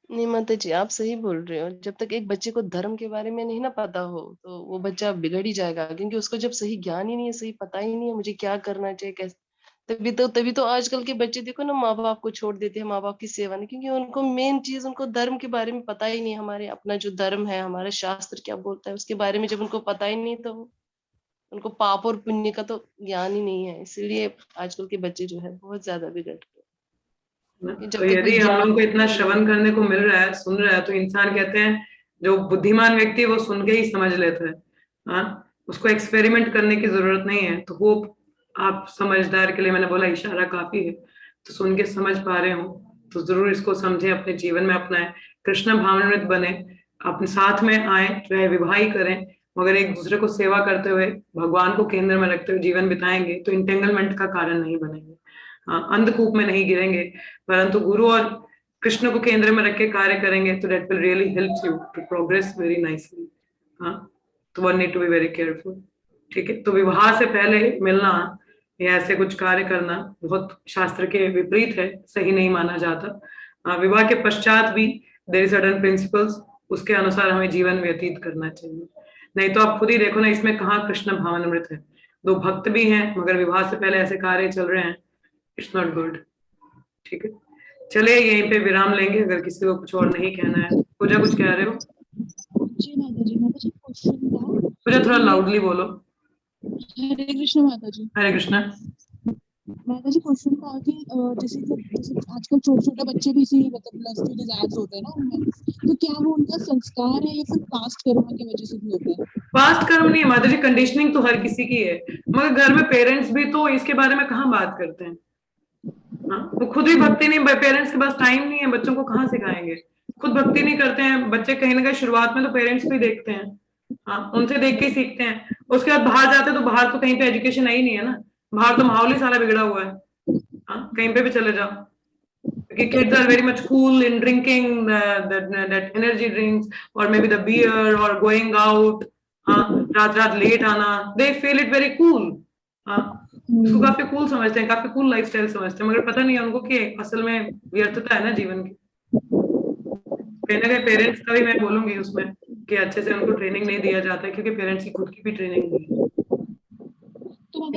नहीं माता जी, आप सही बोल रहे हो। जब तक एक बच्चे को धर्म के बारे में नहीं ना पता हो, तो वो बच्चा बिगड़ ही जाएगा, क्योंकि उसको जब सही ज्ञान ही नहीं है, सही पता ही नहीं है मुझे क्या करना चाहिए, कैसे। तभी तो आजकल के बच्चे देखो ना, माँ बाप को छोड़ देते हैं, माँ बाप की सेवा नहीं, क्योंकि उनको मेन चीज, उनको धर्म के बारे में पता ही नहीं। हमारे अपना जो धर्म है, हमारा शास्त्र क्या बोलता है, उसके बारे में जब उनको पता ही नहीं, तो उनको पाप और पुण्य का तो ज्ञान ही नहीं है। इसलिए आजकल के बच्चे जो है बहुत ज्यादा बिगड़ रहे हैं। तो यदि हम लोगों को इतना श्रवण करने को मिल रहा है, सुन रहा है, तो इंसान कहते हैं जो बुद्धिमान व्यक्ति वो सुन के ही समझ लेता है। हाँ, उसको एक्सपेरिमेंट करने की जरूरत नहीं है। तो होप आप समझदार के लिए मैंने बोला इशारा काफी है, तो सुन के समझ पा रहे हो तो जरूर इसको समझें, अपने जीवन में अपनाएं, कृष्ण भावनामृत बने, अपने साथ में आए, चाहे विवाह ही करें, मगर एक दूसरे को सेवा करते हुए, भगवान को केंद्र में रखते हुए जीवन बिताएंगे तो इंटेंगलमेंट का कारण नहीं बनेंगे, अंधकूप में नहीं गिरेंगे, परंतु गुरु और कृष्ण को केंद्र में रख के कार्य करेंगे, तो that will really help you to progress very nicely. तो one need to be very careful. ठीक है, तो विवाह से पहले मिलना या ऐसे कुछ कार्य करना बहुत शास्त्र के विपरीत है, सही नहीं माना जाता। विवाह के पश्चात भी देयर इज सर्टेन प्रिंसिपल्स, उसके अनुसार हमें जीवन व्यतीत करना चाहिए। नहीं तो आप खुद ही देखो ना, इसमें कहाँ कृष्ण भावनामृत है, दो भक्त भी हैं मगर विवाह से पहले ऐसे कार्य चल रहे हैं, इट्स नॉट गुड। ठीक है, चलिए यहीं पे विराम लेंगे, अगर किसी को कुछ और नहीं कहना है। पूजा कुछ कह रहे हो? जी माता जी क्वेश्चन था। पूजा थोड़ा लाउडली बोलो। हरे कृष्ण माता जी। हरे कृष्ण माता जी, क्वेश्चन था कि जैसे आजकल छोटे छोटे बच्चे भी इसी मतलब लस्टी डिजायर्स होते हैं ना उनमें, तो क्या वो उनका संस्कार है या फिर पास्ट कर्म की वजह से भी होते हैं? पास्ट कर्म नहीं है माता जी, कंडीशनिंग तो हर किसी की है, मगर घर में पेरेंट्स भी तो इसके बारे में कहाँ बात करते हैं। हाँ, वो खुद ही भक्ति नहीं, पेरेंट्स के पास टाइम नहीं है, बच्चों को कहाँ सिखाएंगे, खुद भक्ति नहीं करते हैं बच्चे, कहीं ना कहीं शुरुआत में तो पेरेंट्स को ही देखते हैं, हाँ, उनसे देख के ही सीखते हैं, उसके बाद बाहर जाते हैं तो बाहर तो कहीं पे एजुकेशन है ही नहीं है ना, बाहर तो माहौल ही सारा बिगड़ा हुआ है, हाँ, कहीं पे भी चले जाओ, क्योंकि kids are very much cool in drinking that energy drinks or maybe the beer or going out, हाँ, रात लेट आना, they feel it very cool, हाँ, इसको काफी कूल समझते हैं, काफी कूल लाइफस्टाइल समझते हैं, मगर पता नहीं है उनको कि असल में व्यर्थता है ना जीवन की। कहीं ना कहीं पेरेंट्स का भी मैं बोलूंगी उसमें कि अच्छे से उनको ट्रेनिंग नहीं दिया जाता है, क्योंकि पेरेंट्स की खुद की भी ट्रेनिंग नहीं है।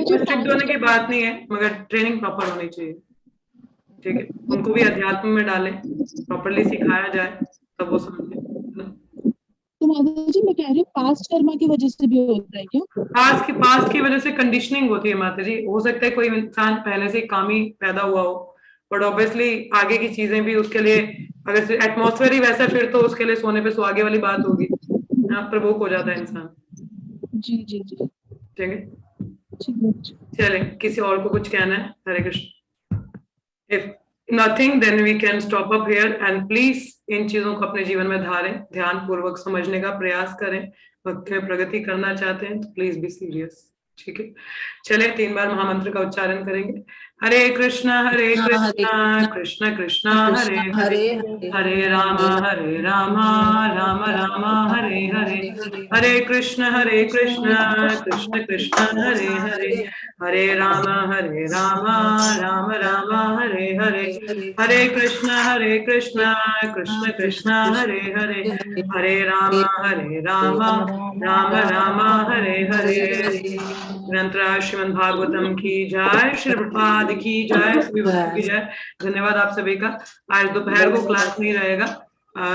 तो स्ट्रिक्ट होने की बात नहीं है, मगर ट्रेनिंग प्रॉपर होनी चाहिए, ठीक है, उनको भी अध्यात्म में डालें, प्रॉपरली सिखाया जाए, तब वो समझे। तो माता जी मैं कह रही हूँ पास्ट कर्मा की वजह से भी होता है क्या? पास्ट की वजह से कंडीशनिंग होती है माता जी, हो सकता है कोई इंसान पहले से कामी पैदा हुआ हो, बट ऑब्वियसली आगे की चीजें भी उसके लिए, अगर एटमॉस्फेयर ही वैसा फिर तो उसके लिए सोने पे सुहागे वाली बात होगी, प्रवोक हो जाता है इंसान। जी जी जी ठीक है, ठीक है। चले किसी और को कुछ कहना है? Hare Krishna. If nothing then we can stop up here, and please इन चीजों को अपने जीवन में धारें, ध्यान पूर्वक समझने का प्रयास करें, भक्ति में प्रगति करना चाहते हैं तो प्लीज बी सीरियस, ठीक है। चले 3 बार महामंत्र का उच्चारण करेंगे। हरे कृष्णा कृष्ण कृष्ण हरे हरे, हरे राम राम राम हरे हरे, हरे कृष्ण कृष्ण कृष्ण हरे हरे, हरे राम राम राम हरे हरे, हरे कृष्ण कृष्ण कृष्ण हरे हरे, हरे राम राम राम हरे हरे। ग्रंथराज श्रीमद् भागवतम की जय, श्री प्रभुपाद की जय, सभी भक्तों की जय। धन्यवाद आप सभी का। आज दोपहर को क्लास नहीं रहेगा,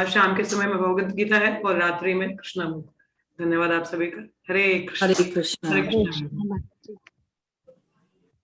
शाम के समय में भगवद गीता है और रात्रि में कृष्णामृत। धन्यवाद आप सभी का। हरे कृष्ण। हरे कृष्ण। हरे कृष्ण।